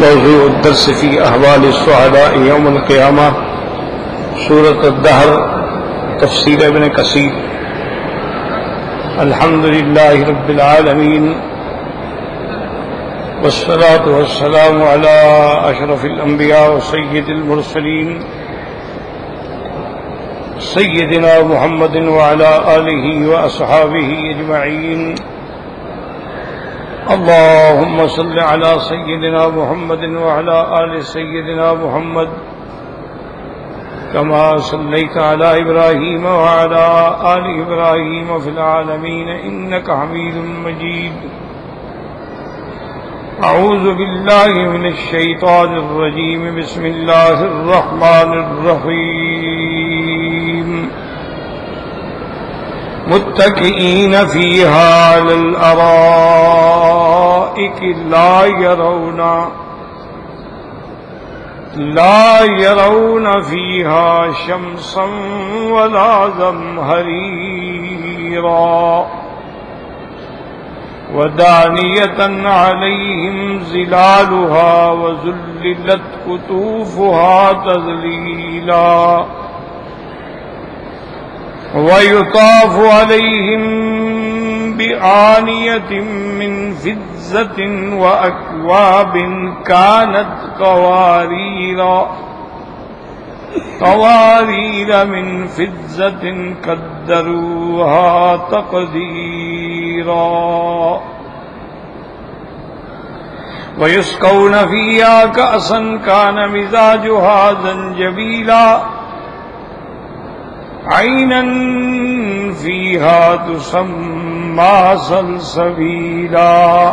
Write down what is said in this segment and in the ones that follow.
موضوع الدرس في أحوال الشهداء يوم القيامة سورة الدهر تفسير ابن كثير. الحمد لله رب العالمين والصلاة والسلام على أشرف الأنبياء وسيد المرسلين سيدنا محمد وعلى آله وأصحابه أجمعين. اللهم صل على سيدنا محمد وعلى آل سيدنا محمد كما صليت على إبراهيم وعلى آل إبراهيم في العالمين إنك حميد مجيد. أعوذ بالله من الشيطان الرجيم. بسم الله الرحمن الرحيم. متكئين فيها على الأرائك لا يرون فيها شمسا ولا زمهريرا ودانية عليهم ظلالها وذللت قطوفها تذليلا ويطاف عليهم بآنية من فضة وأكواب كانت قوارير من فضة قدروها تقديرا ويسقون فيها كأسا كان مزاجها زنجبيلا عينا فيها تسمى سلسبيلا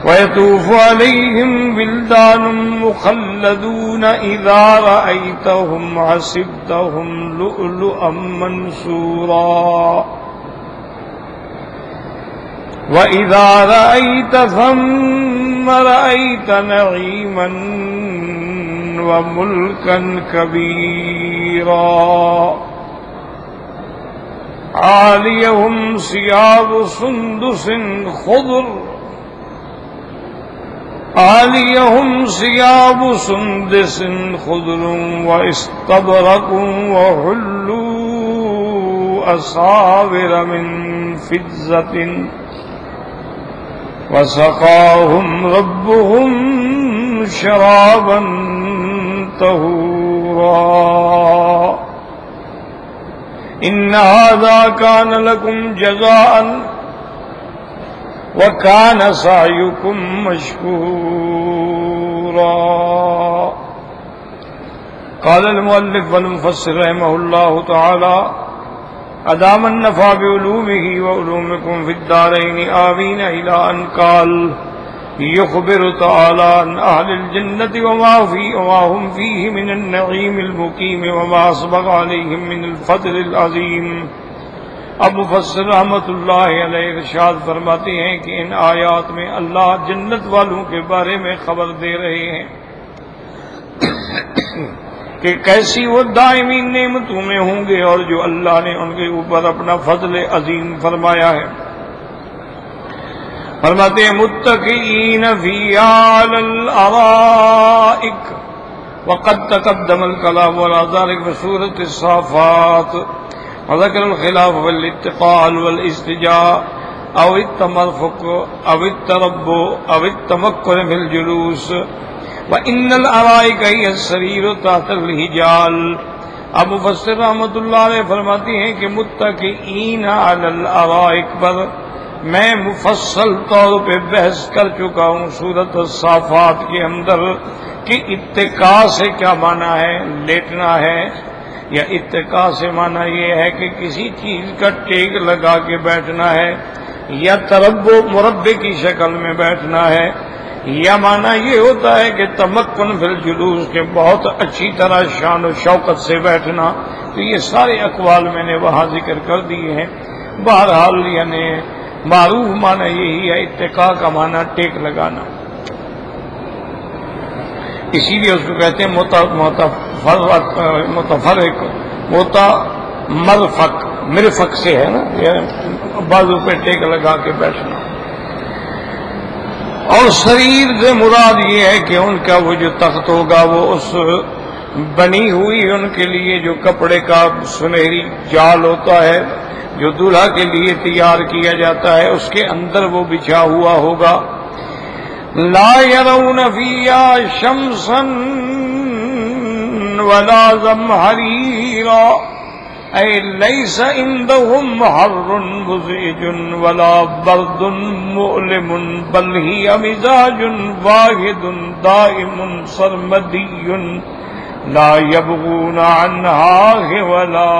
ويطوف عليهم بلدان مخلدون إذا رأيتهم حسبتهم لؤلؤا منثورا وإذا رأيت ثم رأيت نعيما وملكا كبيرا عاليهم ثياب سندس خضر واستبرق وحلوا أساور من فضة وسقاهم ربهم شرابا طهورا إن هذا كان لكم جزاء وكان سعيكم مشكورا. قال المؤلف والمفسر رحمه الله تعالى أدام النفع بعلومه وعلومكم في الدارين آمين إلى أن قال يخبر تعالى عن أهل الجنة وما هم فيه من النعيم المقيم وما أسبق عليهم من الفضل العظيم. اب مفسر رحمۃ اللہ علیہ ارشاد فرماتے ہیں کہ ان آیات میں اللہ جنت والوں کے بارے میں خبر دے رہے ہیں کہ کیسی وہ دائمی نعمتوں میں ہوں گے اور جو اللہ نے ان کے اوپر اپنا فضل عظیم فرمایا ہے. فرماتے ہیں متکئین فیہا علی الارائک وقد تقدم الکلام علی ذلک في سورۃ الصافات وذكر الخلاف والاتقال والاستجاء او التمرفق او التربع او التمكن في الجلوس وان الارائك هي السرير تحت الحجال. اب مفسر رحمۃ اللہ علیہ فرماتے ہیں کہ متکئین علی الارائک پر میں مفصل طور پہ بحث کر چکا ہوں سورۃ الصافات کے اندر کہ اتکا سے کیا معنی ہے، لیٹنا ہے، یا اتکا سے معنی یہ ہے کہ کسی چیز کا ٹیک لگا کے بیٹھنا ہے، یا تربع مربع کی شکل میں بیٹھنا ہے، یا معنی یہ ہوتا ہے کہ تمکن فی الجلوس کے بہت اچھی طرح شان و شوکت سے بیٹھنا. تو یہ سارے اقوال میں نے وہاں ذکر کر دیے ہیں. بہرحال یعنی معروف معنی یہی ہے، اتکا کا معنی ٹیک لگانا. اسی لیے اس کو کہتے ہیں مرفق سے ہے نا، بازو پہ ٹیک لگا کے بیٹھنا. اور سریر سے مراد یہ ہے کہ ان کا وہ جو تخت ہوگا وہ اس بنی ہوئی ان کے لیے جو کپڑے کا سنہری جال ہوتا ہے جو دولہا کے لیے تیار کیا جاتا ہے اس کے اندر وہ بچھا ہوا ہوگا. لا يرون فيها شمسا ولا زمهريرا اي ليس عندهم حر مزعج ولا برد مؤلم بل هي مزاج واحد دائم سرمدي لا يبغون عنها حولا.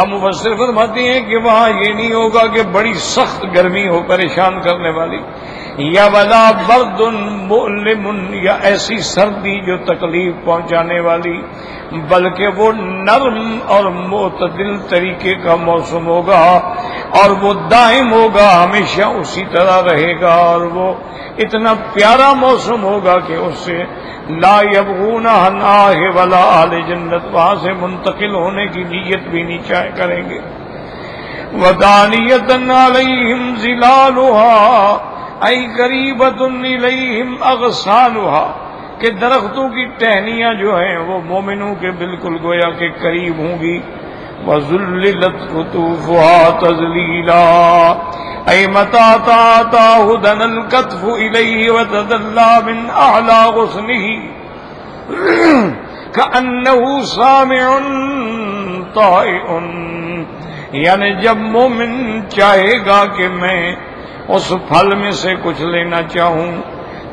اب مفسر فرماتے ہیں کہ وہاں یہ نہیں ہوگا کہ بڑی سخت گرمی ہو پریشان کرنے والی یا ولا برد مؤلم یا ایسی سردی جو تکلیف پہنچانے والی، بلکہ وہ نرم اور معتدل طریقے کا موسم ہوگا اور وہ دائم ہوگا، ہمیشہ اسی طرح رہے گا اور وہ اتنا پیارا موسم ہوگا کہ اس سے لا یبغون عنہا ولا اہل جنت وہاں سے منتقل ہونے کی نیت بھی نہیں چاہے کریں گے. ودانیۃ علیہم ظلالھا ای قریبۃ الیہم اغصانھا کہ درختوں کی ٹہنیاں جو ہیں وہ مومنوں کے بالکل گویا کے قریب ہوں گی. وذللت قطوفھا تذلیلا ای متى تاتاه دنا الكتف الیہ وتدلى من اعلی غصنہ کأنہ سامع طائع. یعنی جب مومن چاہے گا کہ میں اس پھل میں سے کچھ لینا چاہوں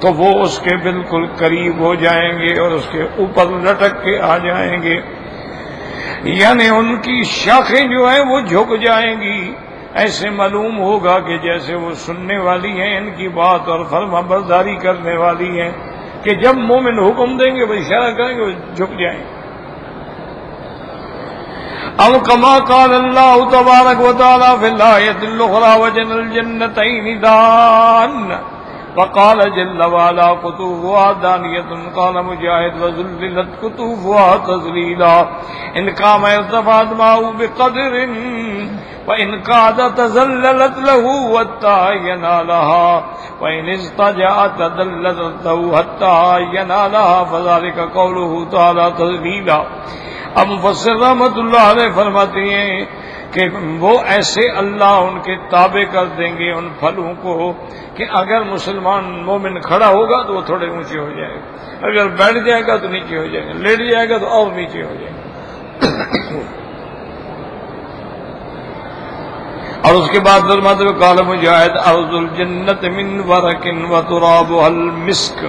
تو وہ اس کے بالکل قریب ہو جائیں گے اور اس کے اوپر لٹک کے آ جائیں گے. یعنی ان کی شاخیں جو ہیں وہ جھک جائیں گی، ایسے معلوم ہوگا کہ جیسے وہ سننے والی ہیں ان کی بات اور فرما برداری کرنے والی ہیں کہ جب مومن حکم دیں گے وہ اشارہ کریں گے وہ جھک جائیں گے. او کما قال اللہ تبارک و تعالی فی الآیۃ الاخری وجعل الجنتین دان وقال جل وعلا قطوفها دانیۃ قال مجاہد وذللت قطوفها تذلیلا ان قام ارتفع ماء بقدر وان قعد تذللت له حتى ينالها وان استجاء تذللت له حتى ينالها فذلك قوله تعالی تذلیلا. اب مفسر رحمۃ اللہ علیہ فرماتے ہیں کہ وہ ایسے اللہ ان کے تابع کر دیں گے ان پھلوں کو کہ اگر مسلمان مومن کھڑا ہوگا تو وہ تھوڑے اونچے ہو جائے گا، اگر بیٹھ جائے گا تو نیچے ہو جائے گا، لیٹ جائے گا تو اور نیچے ہو جائے گا. اور اس کے بعد فرماتے ہوئے قال مجاہد ارض الجنت من ورق وترابها المسك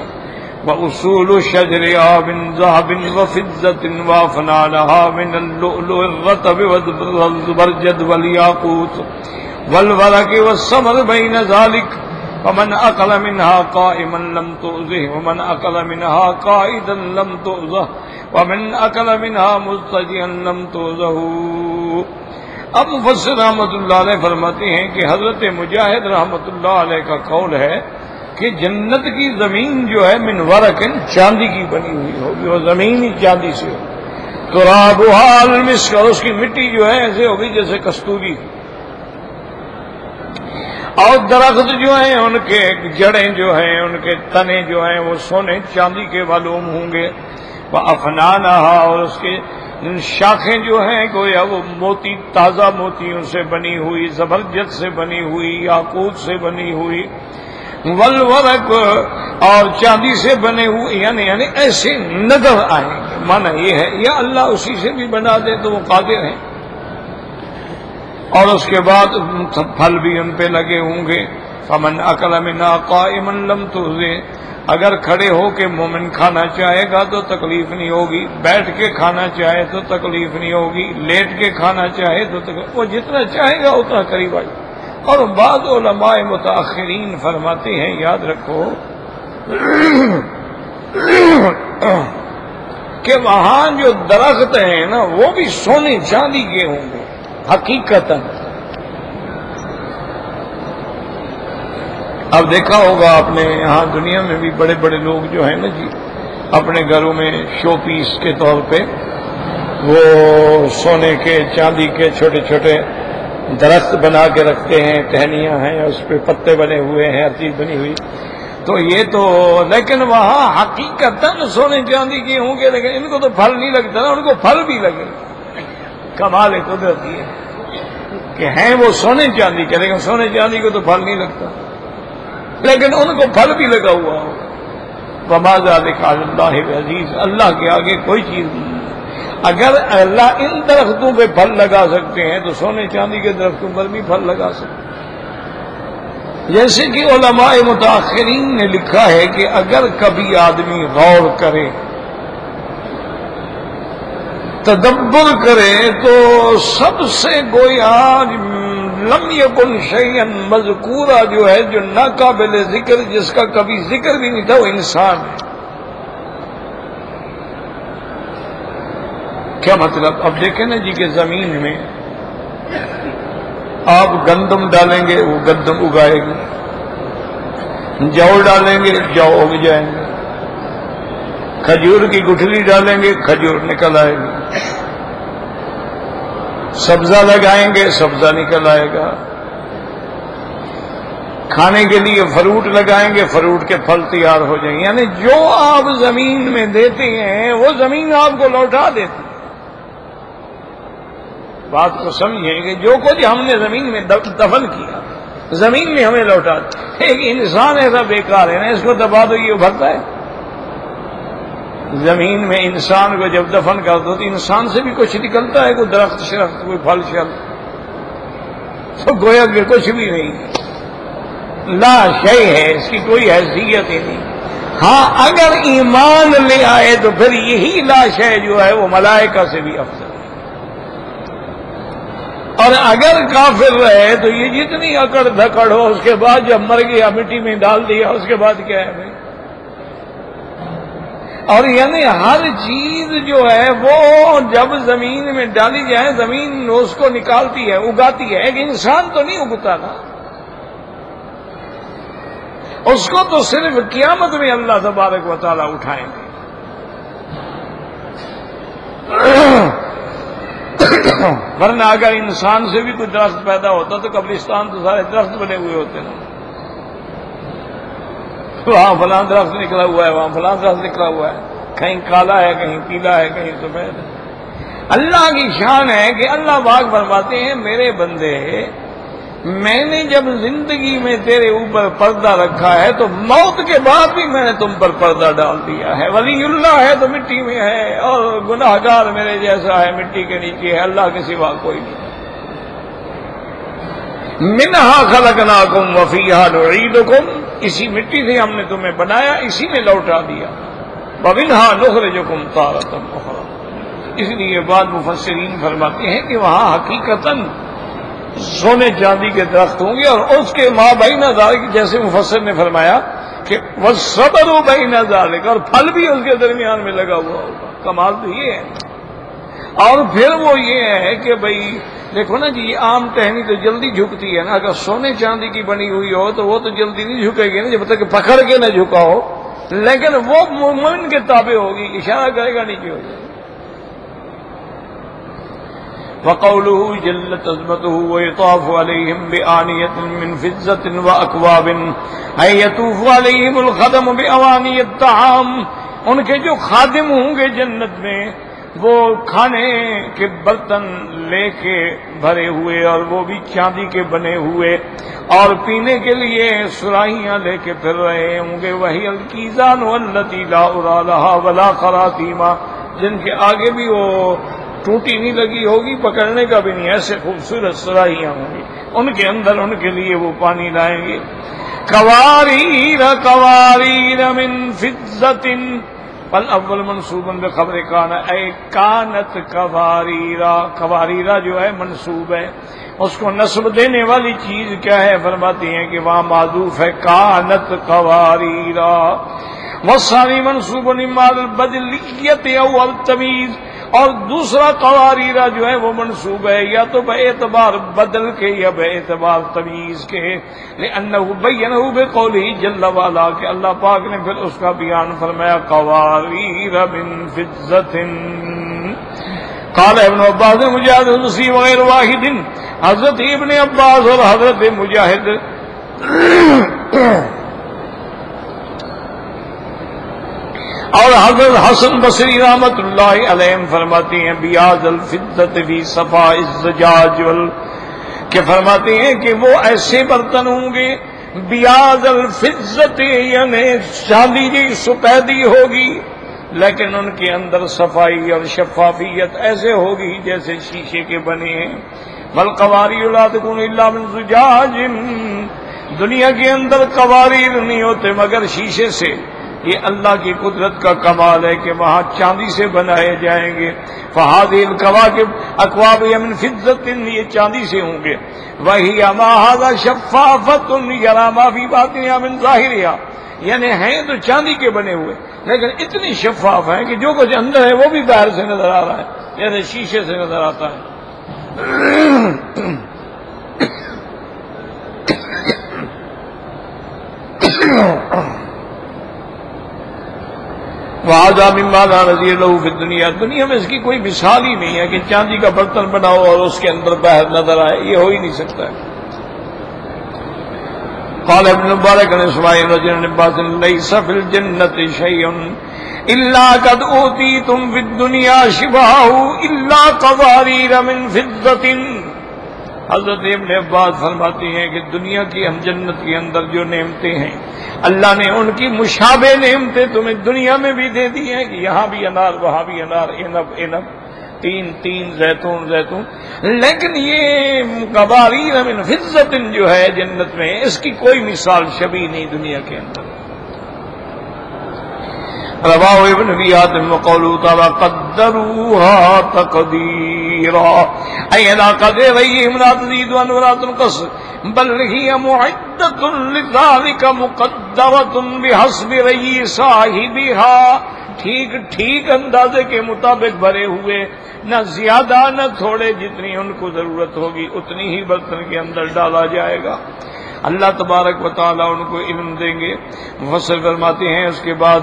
وأصول شجرها من ذهب وفضة وأفنانها من اللؤلؤ الرطب والزبرجد والياقوت والورق والثمر بين ذلك ومن أكل منها قائما لم تؤذه ومن أكل منها قائدا لم تؤذه ومن أكل منها مضطجعا لم تؤذه. اب مفسر رحمۃ اللہ علیہ فرماتے ہیں کہ حضرت مجاہد رحمۃ اللہ علیہ کا قول ہے کہ جنت کی زمین جو ہے من ورقن چاندی کی بنی ہوئی ہوگی، وہ زمین ہی چاندی سے ہوگی. ترابها المسک اور اس کی مٹی جو ہے ایسے ہوگی جیسے کستوری. اور درخت جو ہیں ان کے جڑیں جو ہیں ان کے تنے جو ہیں وہ سونے چاندی کے معلوم ہوں گے. وافنانها اور اس کے شاخیں جو ہیں گویا وہ موتی تازہ موتیوں سے بنی ہوئی، زبرجد سے بنی ہوئی، یاقوت سے بنی ہوئی، والورق اور چاندی سے بنے ہوئے یعنی ایسے نظر آئیں گے. مانا یہ ہے یا اللہ اسی سے بھی بنا دے تو وہ قادر ہیں. اور اس کے بعد پھل بھی ان پہ لگے ہوں گے. فمن اکل منها قائما لم تؤذه اگر کھڑے ہو کے مومن کھانا چاہے گا تو تکلیف نہیں ہوگی، بیٹھ کے کھانا چاہے تو تکلیف نہیں ہوگی، لیٹ کے کھانا چاہے تو تکلیف، وہ جتنا چاہے گا اتنا قریب آئے. اور بعض علماء متاخرین فرماتے ہیں یاد رکھو کہ وہاں جو درخت ہیں نا وہ بھی سونے چاندی کے ہوں گے حقیقتاً. اب دیکھا ہوگا آپ نے یہاں دنیا میں بھی بڑے بڑے لوگ جو ہیں نا جی اپنے گھروں میں شو پیس کے طور پہ وہ سونے کے چاندی کے چھوٹے چھوٹے درخت بنا کے رکھتے ہیں، ٹہنیاں ہیں اس پہ پتے بنے ہوئے ہیں، ہر چیز بنی ہوئی. تو یہ تو لیکن وہاں حقیقتاً سونے چاندی کے ہوں گے، لیکن ان کو تو پھل نہیں لگتا نا، ان کو پھل بھی لگے. کمال قدرتی ہے کہ ہیں وہ سونے چاندی کے، لیکن سونے چاندی کو تو پھل نہیں لگتا، لیکن ان کو پھل بھی لگا ہوا ہو. وما ذلک علی اللہ بعزیز، اللہ کے آگے کوئی چیز نہیں. اگر اللہ ان درختوں پہ پھل لگا سکتے ہیں تو سونے چاندی کے درختوں پر بھی پھل لگا سکتے ہیں. جیسے کہ علماء متاخرین نے لکھا ہے کہ اگر کبھی آدمی غور کرے، تدبر کرے، تو سب سے گویا لم یکن شیئا مذکورا جو ہے، جو ناقابل ذکر، جس کا کبھی ذکر بھی نہیں تھا، وہ انسان ہے. کیا مطلب؟ اب دیکھیں نا جی کہ زمین میں آپ گندم ڈالیں گے وہ گندم اگائے گی، جو ڈالیں گے جو اگ جائیں گے، کھجور کی گٹھلی ڈالیں گے کھجور نکل آئے گی، سبزہ لگائیں گے سبزہ نکل آئے گا، کھانے کے لیے فروٹ لگائیں گے فروٹ کے پھل تیار ہو جائیں گے. یعنی جو آپ زمین میں دیتے ہیں وہ زمین آپ کو لوٹا دیتی ہے. بات کو سمجھیں کہ جو کچھ ہم نے زمین میں دفن کیا زمین میں ہمیں لوٹا دیا. ایک انسان ایسا بیکار ہے نا، اس کو دبا دو یہ ابھرتا ہے. زمین میں انسان کو جب دفن کر دو تو انسان سے بھی کچھ نکلتا ہے، کوئی درخت شرخت کوئی پھل شل، تو گویا کہ کچھ بھی نہیں، لا شے ہے، اس کی کوئی حیثیت ہی نہیں. ہاں اگر ایمان لے آئے تو پھر یہی لا شے جو ہے وہ ملائکہ سے بھی افضل. اور اگر کافر رہے تو یہ جتنی اکڑ دھکڑ ہو، اس کے بعد جب مر گیا مٹی میں ڈال دیا، اس کے بعد کیا ہے بھائی. اور یعنی ہر چیز جو ہے وہ جب زمین میں ڈالی جائے زمین اس کو نکالتی ہے اگاتی ہے. ایک انسان تو نہیں اگتا نا، اس کو تو صرف قیامت میں اللہ تبارک و تعالیٰ اٹھائیں گے. ورنہ اگر انسان سے بھی کوئی درخت پیدا ہوتا تو قبرستان تو سارے درخت بنے ہوئے ہوتے نا. وہاں فلاں درخت نکلا ہوا ہے، وہاں فلاں درخت نکلا ہوا ہے، کہیں کالا ہے کہیں پیلا ہے کہیں سفید ہے. اللہ کی شان ہے کہ اللہ پاک فرماتے ہیں میرے بندے، میں نے جب زندگی میں تیرے اوپر پردہ رکھا ہے تو موت کے بعد بھی میں نے تم پر پردہ ڈال دیا ہے. ولی اللہ ہے تو مٹی میں ہے، اور گناہ گار میرے جیسا ہے مٹی کے نیچے ہے، اللہ کے سوا کوئی نہیں. منہا خلقناکم وفیہا نعیدکم، اسی مٹی سے ہم نے تمہیں بنایا، اسی میں لوٹا دیا. ومنہا نخرجکم تارۃ اخری. اس لیے بعض مفسرین فرماتے ہیں کہ وہاں حقیقتاً سونے چاندی کے درخت ہوں گے، اور اس کے ماں بین ذالک، جیسے مفسر نے فرمایا کہ والصبر بین ذالک، اور پھل بھی اس کے درمیان میں لگا ہوا ہوگا. کمال تو یہ ہے. اور پھر وہ یہ ہے کہ بھئی دیکھو نا جی، عام ٹہنی تو جلدی جھکتی ہے نا، اگر سونے چاندی کی بنی ہوئی ہو تو وہ تو جلدی نہیں جھکے گی نا جب تک پکڑ کے نہ جھکا ہو، لیکن وہ مومن کے تابع ہوگی، اشارہ کرے گا نیچے ہو جائے گا. وقوله جلت عظمته ويطاف عليهم بآنية من فضة وأكواب أي يطوف عليهم الخدم بأواني الطعام. ان کے جو خادم ہوں گے جنت میں وہ کھانے کے برتن لے کے بھرے ہوئے، اور وہ بھی چاندی کے بنے ہوئے، اور پینے کے لیے سرائیاں لے کے پھر رہے ہوں گے. وہی الکیزان والتی لا ارا لها ولا خراتیما، جن کے آگے بھی وہ ٹوٹی نہیں لگی ہوگی، پکڑنے کا بھی نہیں، ایسے خوبصورت سرائیاں ہوں گی. ان کے اندر ان کے لیے وہ پانی لائیں گے. قواریر قواریر من فضة، فالاول منصوب بخبر کان اے کانت قواریرا. قواریرا جو ہے منصوب ہے، اس کو نصب دینے والی چیز کیا ہے؟ فرماتی ہیں کہ وہاں معذوف ہے کانت قواریرا. والثانی منصوب نمال البدلیت او التمیز، اور دوسرا قواریرا جو ہے وہ منصوب ہے یا تو بے اعتبار بدل کے یا بے اعتبار تمیز کے. لأنہ بینہ بقولہ جل وعلا، کہ اللہ پاک نے پھر اس کا بیان فرمایا قواریر من فضة. قال ابن عباس مجاہد النسی وغیر واحد، حضرت ابن عباس اور حضرت مجاہد اور حضرت حسن بصری رحمۃ اللہ علیہ فرماتے ہیں بیاض الفضت فی صفاء الزجاج کہ فرماتے ہیں کہ وہ ایسے برتن ہوں گے بیاض الفضت یعنی چاندی کی سفیدی ہوگی لیکن ان کے اندر صفائی اور شفافیت ایسے ہوگی جیسے شیشے کے بنے ہیں. والقواریر لا تکون الا من زجاج دنیا کے اندر قواریر نہیں ہوتے مگر شیشے سے. یہ اللہ کی قدرت کا کمال ہے کہ وہاں چاندی سے بنائے جائیں گے. فہذه الكواكب اکواب من فضة یہ چاندی سے ہوں گے. وہی ما هذا شفافۃ یرا ما فی باطنها من ظاہرها یعنی ہیں تو چاندی کے بنے ہوئے لیکن اتنی شفاف ہیں کہ جو کچھ اندر ہے وہ بھی باہر سے نظر آ رہا ہے یعنی شیشے سے نظر آتا ہے. وَهَذَا مِمَّا لَا نَظِيرَ لَهُ فِي الدُّنْيَا دنیا میں اس کی کوئی مثال ہی نہیں ہے کہ چاندی کا برتن بناؤ اور اس کے اندر باہر نظر آئے. یہ ہو ہی نہیں سکتا ہے. قال ابن مبارک عن اسماعیل رضی اللہ عنہ عباس ليس في الجنة شيء إلا قد أوتيتم في الدنيا شبهه إلا قوارير من فضة. حضرت ابن عباس فرماتے ہیں کہ دنیا کی ہم جنت کے اندر جو نعمتیں ہیں اللہ نے ان کی مشابہ نعمتیں تمہیں دنیا میں بھی دے دی ہیں کہ یہاں بھی انار وہاں بھی انار عنب تین زیتون لیکن یہ قواریر من فضة جو ہے جنت میں اس کی کوئی مثال شبیہ نہیں دنیا کے اندر. رواہ ابن ابی حاتم وقوله تعالی قدروها تقدیرا اي لا قدرهم لا تزيد ولا تنقص بل هي معدة لذلك مقدرة بحسب ري صاحبها. ٹھیک اندازے کے مطابق بھرے ہوئے نہ زیادہ نہ تھوڑے جتنی ان کو ضرورت ہوگی اتنی ہی برتن کے اندر ڈالا جائے گا. اللہ تبارک و تعالیٰ ان کو علم دیں گے. مفسر فرماتے ہیں اس کے بعد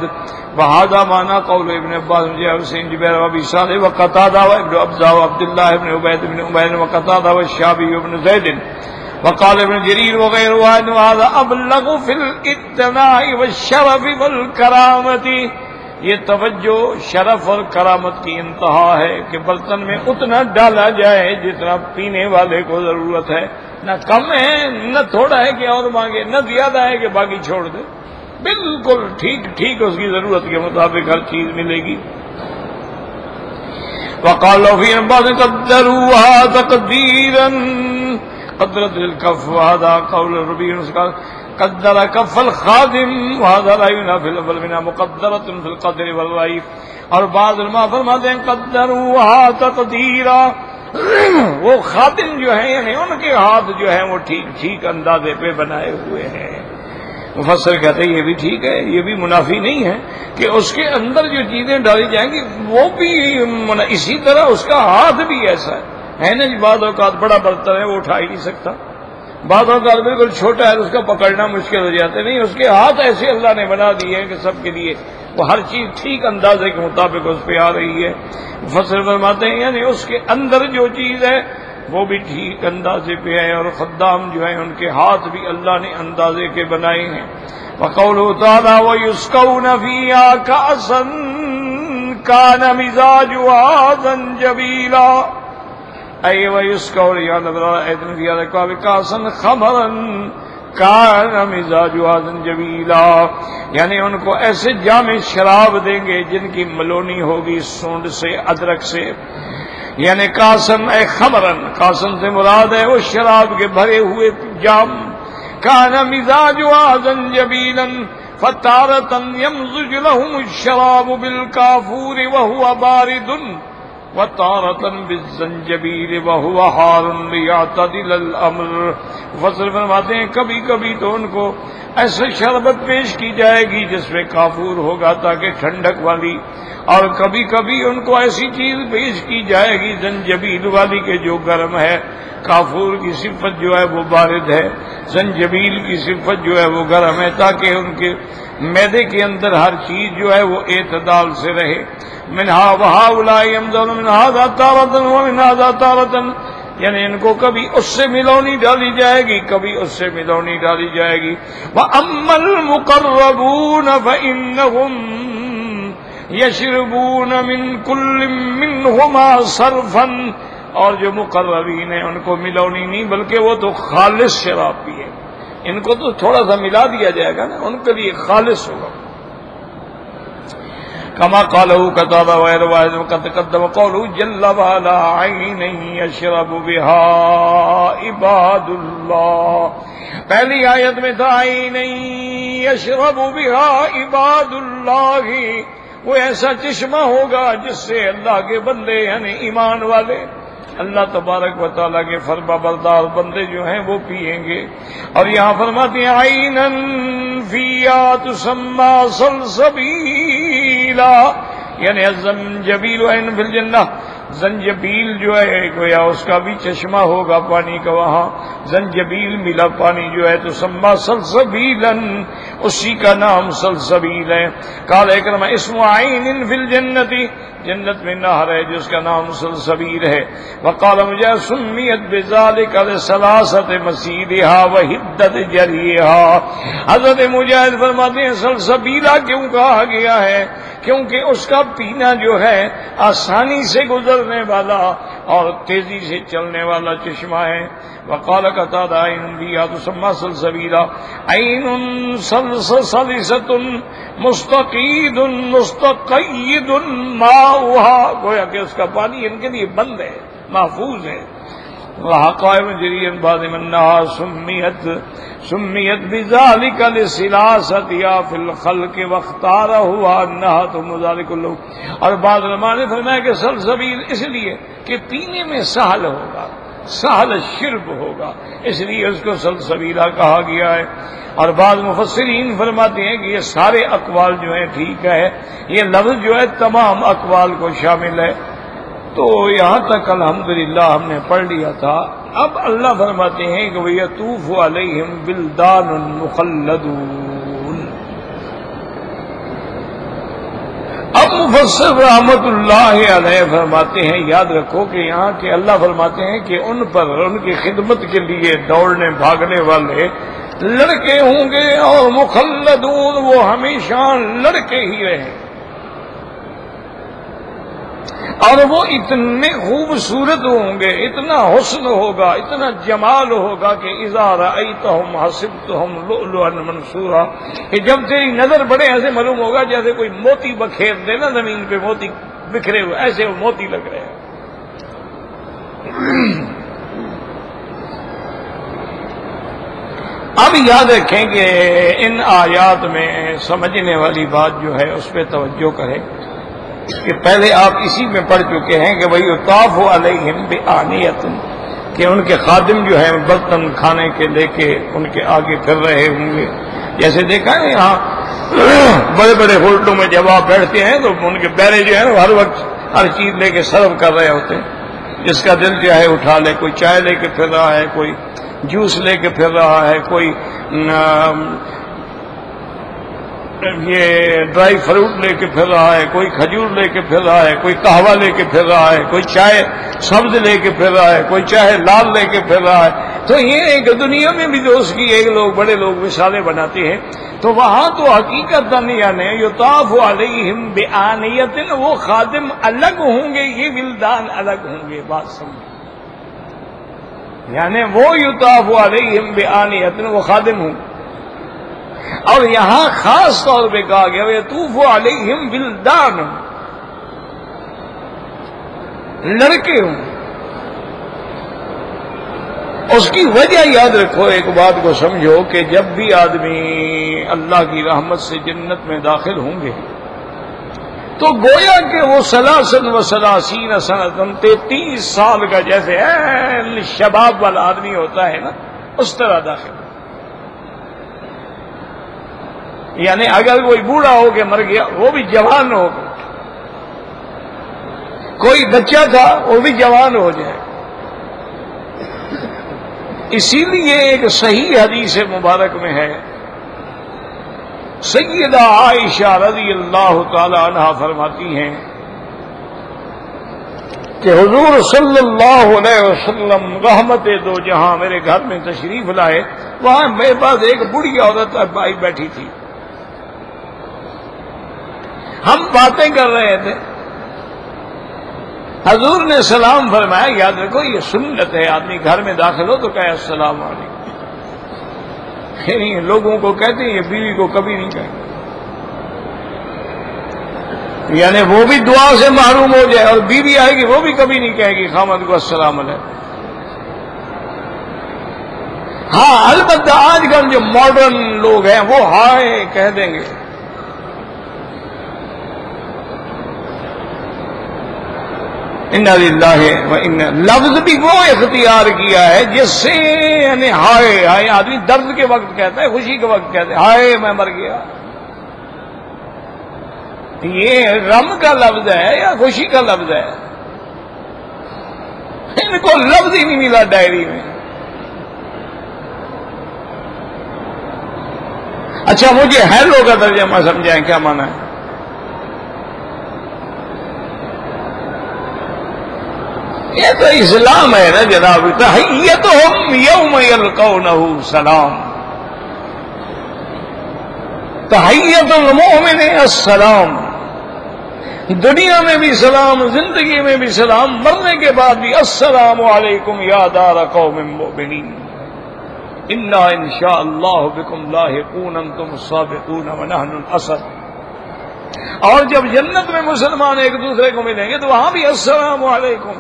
وہذا معنی قول ابن عباس حسین جبیر ابی صالح وقتادہ وابن ابزا وعبداللہ ابن عبید ابن عمیر وقتادہ والشعبی ابن زید وقال ابن جریر وغیر واحد وهذا ابلغ فی الاتناء والشرف والکرامت. یہ توجہ شرف اور کرامت کی انتہا ہے کہ برتن میں اتنا ڈالا جائے جتنا پینے والے کو ضرورت ہے. نہ کم ہے نہ تھوڑا ہے کہ اور مانگے نہ زیادہ ہے کہ باقی چھوڑ دے. بالکل ٹھیک اس کی ضرورت کے مطابق ہر چیز ملے گی. وقالوا في بعض قدروها تقديرا قدرت الكف وهذا قول الربيع قدر كف الخادم وهذا لا ينافي الاول منها مقدرة في القدر والرأي. اور بعض علماء فرماتے ہیں قدروها تقديرا وہ خادم جو ہیں یعنی ان کے ہاتھ جو ہیں وہ ٹھیک اندازے پہ بنائے ہوئے ہیں. مفسر کہتے ہیں یہ بھی ٹھیک ہے یہ بھی منافی نہیں ہے کہ اس کے اندر جو چیزیں ڈالی جائیں گی وہ بھی اسی طرح اس کا ہاتھ بھی ایسا ہے نا جی. بعض اوقات بڑا برتن ہے وہ اٹھا ہی نہیں سکتا بعض اوقات بالکل چھوٹا ہے اس کا پکڑنا مشکل ہو جاتا ہے. نہیں اس کے ہاتھ ایسے اللہ نے بنا دیے ہیں کہ سب کے لیے وہ ہر چیز ٹھیک اندازے کے مطابق اس پہ آ رہی ہے. مفسر فرماتے ہیں یعنی اس کے اندر جو چیز ہے وہ بھی ٹھیک اندازے پہ ہے اور خدام جو ہیں ان کے ہاتھ بھی اللہ نے اندازے کے بنائے ہیں. وقوله تعالی ويسقون فيها كأسا كان مزاجها زنجبيلا اي ويسقون فيها كأسا خمرا كان مزاجها زنجبيلا یعنی ان کو ایسے جام شراب دیں گے جن کی ملونی ہوگی سونڈ سے ادرک سے. یعنی کاسن اے خمرن کاسن سے مراد ہے وہ شراب کے بھرے ہوئے جام. کان مزاجها زنجبیلا فتارة يمزج لهم الشراب بالكافور وهو بارد وتارة بالزنجبیل وهو حار ليعتدل الامر. فصل فرماتے ہیں کبھی کبھی تو ان کو ایسے شربت پیش کی جائے گی جس میں کافور ہوگا تاکہ ٹھنڈک والی اور کبھی کبھی ان کو ایسی چیز پیش کی جائے گی زنجبیل والی کہ جو گرم ہے. کافور کی صفت جو ہے وہ بارد ہے زنجبیل کی صفت جو ہے وہ گرم ہے تاکہ ان کے معدے کے اندر ہر چیز جو ہے وہ اعتدال سے رہے. منہا وہاؤلاء يمزون من هذا تارة ومن هذا تارة یعنی ان کو کبھی اس سے ملونی ڈالی جائے گی کبھی اس سے ملونی ڈالی جائے گی. وَأَمَّا الْمُقَرَّبُونَ فَإِنَّهُمْ یشربون من کل منہما صرفا، اور جو مقربین ہیں ان کو ملونی نہیں بلکہ وہ تو خالص شراب پیے. ان کو تو تھوڑا سا ملا دیا جائے گا نا، ان کے لیے خالص ہوگا. کما قالہ قتادہ وغیر واحد وقد تقدم قوله جل وعلا عین یشرب بها عباد اللہ. پہلی آیت میں تھا عین یشرب بها عباد اللہ، وہ ایسا چشمہ ہوگا جس سے اللہ کے بندے یعنی ایمان والے اللہ تبارک و تعالیٰ کے فرما بردار بندے جو ہیں وہ پیئیں گے. اور یہاں فرماتے ہیں عینا فیہا تسمی سلسبیلا، یعنی الزنجبیل عین فی الجنہ، زنجبیل جو ہے گویا اس کا بھی چشمہ ہوگا پانی کا، وہاں زنجبیل ملا پانی جو ہے تو سما سلسبیلا، اسی کا نام سلسبیل ہے. قال اکرمہ اسم عین فی الجنت، جنت میں نہر ہے جس کا نام سلسبیل ہے. وقال مجاہد سمیت بذالک لثلاثۃ مسیرها وحدت جریها. حضرت مجاہد فرماتے ہیں سلسبیلا کیوں کہا گیا ہے؟ کیونکہ اس کا پینا جو ہے آسانی سے گزرنے والا اور تیزی سے چلنے والا چشمہ ہے. وقال قتادہ عین فیہا تسمی سلسبیلا عین سلسلۃ مستقید مستقید ماؤہا، گویا کہ اس کا پانی ان کے لیے بند ہے، محفوظ ہے. وحقائم جری بعد منہا سمیت بذالک لسلاستیا فی الخلق واختارہ انہا تم ذالک اللہ. اور بعض علماء نے فرمایا کہ سلسبیل اس لیے کہ پینے میں سہل ہوگا، سہل شرب ہوگا، اس لیے اس کو سلسبیلا کہا گیا ہے. اور بعض مفسرین فرماتے ہیں کہ یہ سارے اقوال جو ہیں ٹھیک ہے، یہ لفظ جو ہے تمام اقوال کو شامل ہے. تو یہاں تک الحمدللہ ہم نے پڑھ لیا تھا. اب اللہ فرماتے ہیں کہ وَيَطُوفُ عَلَيْهِمْ وِلْدَانٌ مُخَلَّدُونَ. اب مفسر رحمت اللہ علیہ فرماتے ہیں، یاد رکھو کہ یہاں کے اللہ فرماتے ہیں کہ ان پر ان کی خدمت کے لیے دوڑنے بھاگنے والے لڑکے ہوں گے، اور مخلدون وہ ہمیشہ لڑکے ہی رہیں، اور وہ اتنے خوبصورت ہوں گے، اتنا حسن ہوگا، اتنا جمال ہوگا کہ اذا رأیتہم حسبتہم لؤلؤا منثورا، کہ جب تیری نظر بڑے ایسے معلوم ہوگا جیسے کوئی موتی بکھیر دے نا زمین پہ، موتی بکھرے ہوئے ایسے وہ موتی لگ رہے ہیں. اب یاد رکھیں کہ ان آیات میں سمجھنے والی بات جو ہے اس پہ توجہ کریں کہ پہلے آپ اسی میں پڑھ چکے ہیں کہ بھئی یطاف علیہم بآنیۃ، کہ ان کے خادم جو ہیں برتن کھانے کے لے کے ان کے آگے پھر رہے ہوں گے. جیسے دیکھا ہے یہاں بڑے بڑے ہوٹلوں میں جب آپ بیٹھتے ہیں تو ان کے بیرے جو ہیں ہر وقت ہر چیز لے کے سرو کر رہے ہوتے ہیں، جس کا دل چاہے اٹھا لے. کوئی چائے لے کے پھر رہا ہے، کوئی جوس لے کے پھر رہا ہے، کوئی یہ ڈرائی فروٹ لے کے پھر رہا ہے، کوئی کھجور لے کے پھر رہا ہے، کوئی قہوہ لے کے پھر رہا ہے، کوئی چائے سبز لے کے پھر رہا ہے، کوئی چائے لال لے کے پھر رہا ہے. تو یہ ایک دنیا میں بھی جو اس کی ایک لوگ بڑے لوگ مثالیں بناتے ہیں، تو وہاں تو حقیقت یعنی یطاف علیہم بآنیۃ، وہ خادم الگ ہوں گے، یہ ولدان الگ ہوں گے. بات سمجھ، یعنی وہ یطاف علیہم بآنیۃ وہ خادم ہوں، اور یہاں خاص طور پہ کہا گیا یطوف علیہم ولدان، لڑکے ہوں. اس کی وجہ یاد رکھو، ایک بات کو سمجھو کہ جب بھی آدمی اللہ کی رحمت سے جنت میں داخل ہوں گے تو گویا کہ وہ سلاسن و سلاسین سنتن 33 سال کا جیسے شباب والا آدمی ہوتا ہے نا، اس طرح داخل. یعنی اگر کوئی بوڑھا ہو کے مر گیا وہ بھی جوان ہو گیا، کوئی بچہ تھا وہ بھی جوان ہو جائے. اسی لیے ایک صحیح حدیث مبارک میں ہے، سیدہ عائشہ رضی اللہ تعالی عنہا فرماتی ہیں کہ حضور صلی اللہ علیہ وسلم رحمت دو جہاں میرے گھر میں تشریف لائے. وہاں میرے پاس ایک بوڑھی عورت آئی بیٹھی تھی. ہم باتیں کر رہے تھے، حضور نے سلام فرمایا. یاد رکھو یہ سنت ہے، آدمی گھر میں داخل ہو تو کہے السلام علیکم. یعنی لوگوں کو کہتے ہیں، یہ بیوی کو کبھی نہیں کہیں، یعنی وہ بھی دعا سے محروم ہو جائے، اور بیوی آئے گی وہ بھی کبھی نہیں کہے گی خامد کو السلام علیکم. ہاں البتہ آج کل جو ماڈرن لوگ ہیں وہ ہائے کہہ دیں گے. انا للہ و انا، لفظ بھی وہ اختیار کیا ہے جس سے یعنی ہائے ہائے آدمی درد کے وقت کہتا ہے، خوشی کے وقت کہتا ہے ہائے میں مر گیا. یہ غم کا لفظ ہے یا خوشی کا لفظ ہے؟ ان کو لفظ ہی نہیں ملا ڈائری میں. اچھا مجھے ہیلو کا ترجمہ سمجھائیں کیا مانا ہے؟ یہ تو اسلام ہے نا جناب. تحیتہم یوم یلقونہ سلام، تحیت المؤمن السلام. دنیا میں بھی سلام، زندگی میں بھی سلام، مرنے کے بعد بھی السلام علیکم یا دار قوم مؤمنین انا انشاء اللہ بکم لاحقون انتم السابقون ونحن الاسد. اور جب جنت میں مسلمان ایک دوسرے کو ملیں گے تو وہاں بھی السلام علیکم.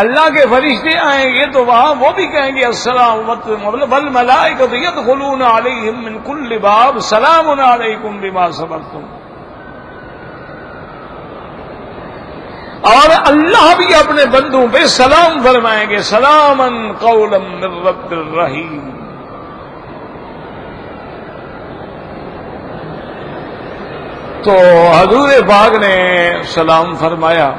اللہ کے فرشتے آئیں گے تو وہاں وہ بھی کہیں گے السلام، والملائکۃ یدخلون علیہم من کل باب سلام علیکم بما صبرتم. اور اللہ بھی اپنے بندوں پہ سلام فرمائیں گے، سلاما قولا من رب الرحیم. تو حضور پاک نے سلام فرمایا.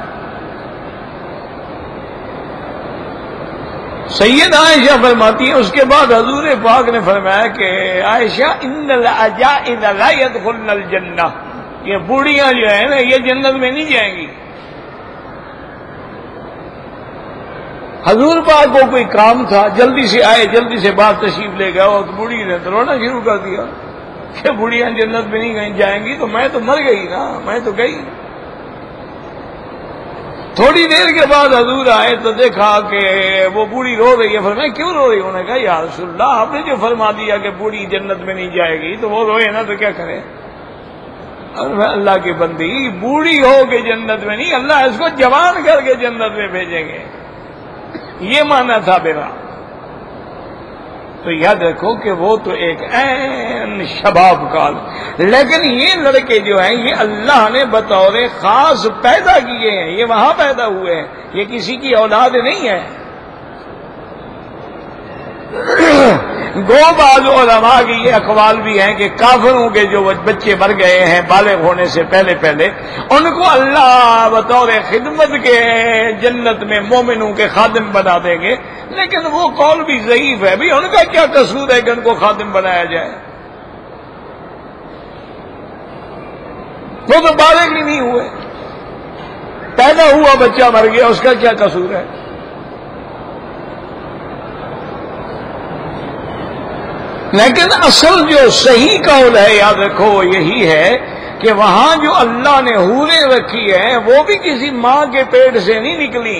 سید عائشہ فرماتی ہیں اس کے بعد حضور پاک نے فرمایا کہ عائشہ ان العجائز لا يدخلن الجنہ، یہ بوڑھیاں جو ہیں نا یہ جنت میں نہیں جائیں گی. حضور پاک کو کوئی کام تھا، جلدی سے آئے، جلدی سے باہر تشریف لے گئے، اور بوڑھی نے تو رونا شروع کر دیا کہ بوڑھیاں جنت میں نہیں جائیں گی. تو میں تو مر گئی نا، میں تو گئی. تھوڑی دیر کے بعد حضور آئے تو دیکھا کہ وہ بوڑھی رو رہی ہے. فرمایا کیوں رو رہی؟ انہوں نے کہا یا رسول اللہ آپ نے جو فرما دیا کہ بوڑھی جنت میں نہیں جائے گی تو وہ روئے نا تو کیا کرے؟ اللہ کی بندی، بوڑھی ہو کے جنت میں نہیں، اللہ اس کو جوان کر کے جنت میں بھیجیں گے، یہ مانا تھا میرا. تو یاد رکھو کہ وہ تو ایک عین شباب کال. لیکن یہ لڑکے جو ہیں یہ اللہ نے بطور خاص پیدا کیے ہیں، یہ وہاں پیدا ہوئے ہیں، یہ کسی کی اولاد نہیں ہے. گو بعض علماء کی یہ اقوال بھی ہیں کہ کافروں کے جو بچے مر گئے ہیں بالغ ہونے سے پہلے ان کو اللہ بطور خدمت کے جنت میں مومنوں کے خادم بنا دیں گے. لیکن وہ قول بھی ضعیف ہے. بھی ان کا کیا قصور ہے کہ ان کو خادم بنایا جائے؟ وہ تو بالغ ہی نہیں ہوئے، پیدا ہوا بچہ مر گیا، اس کا کیا قصور ہے؟ لیکن اصل جو صحیح قول ہے یاد رکھو یہی ہے کہ وہاں جو اللہ نے حوریں رکھی ہیں وہ بھی کسی ماں کے پیٹ سے نہیں نکلی،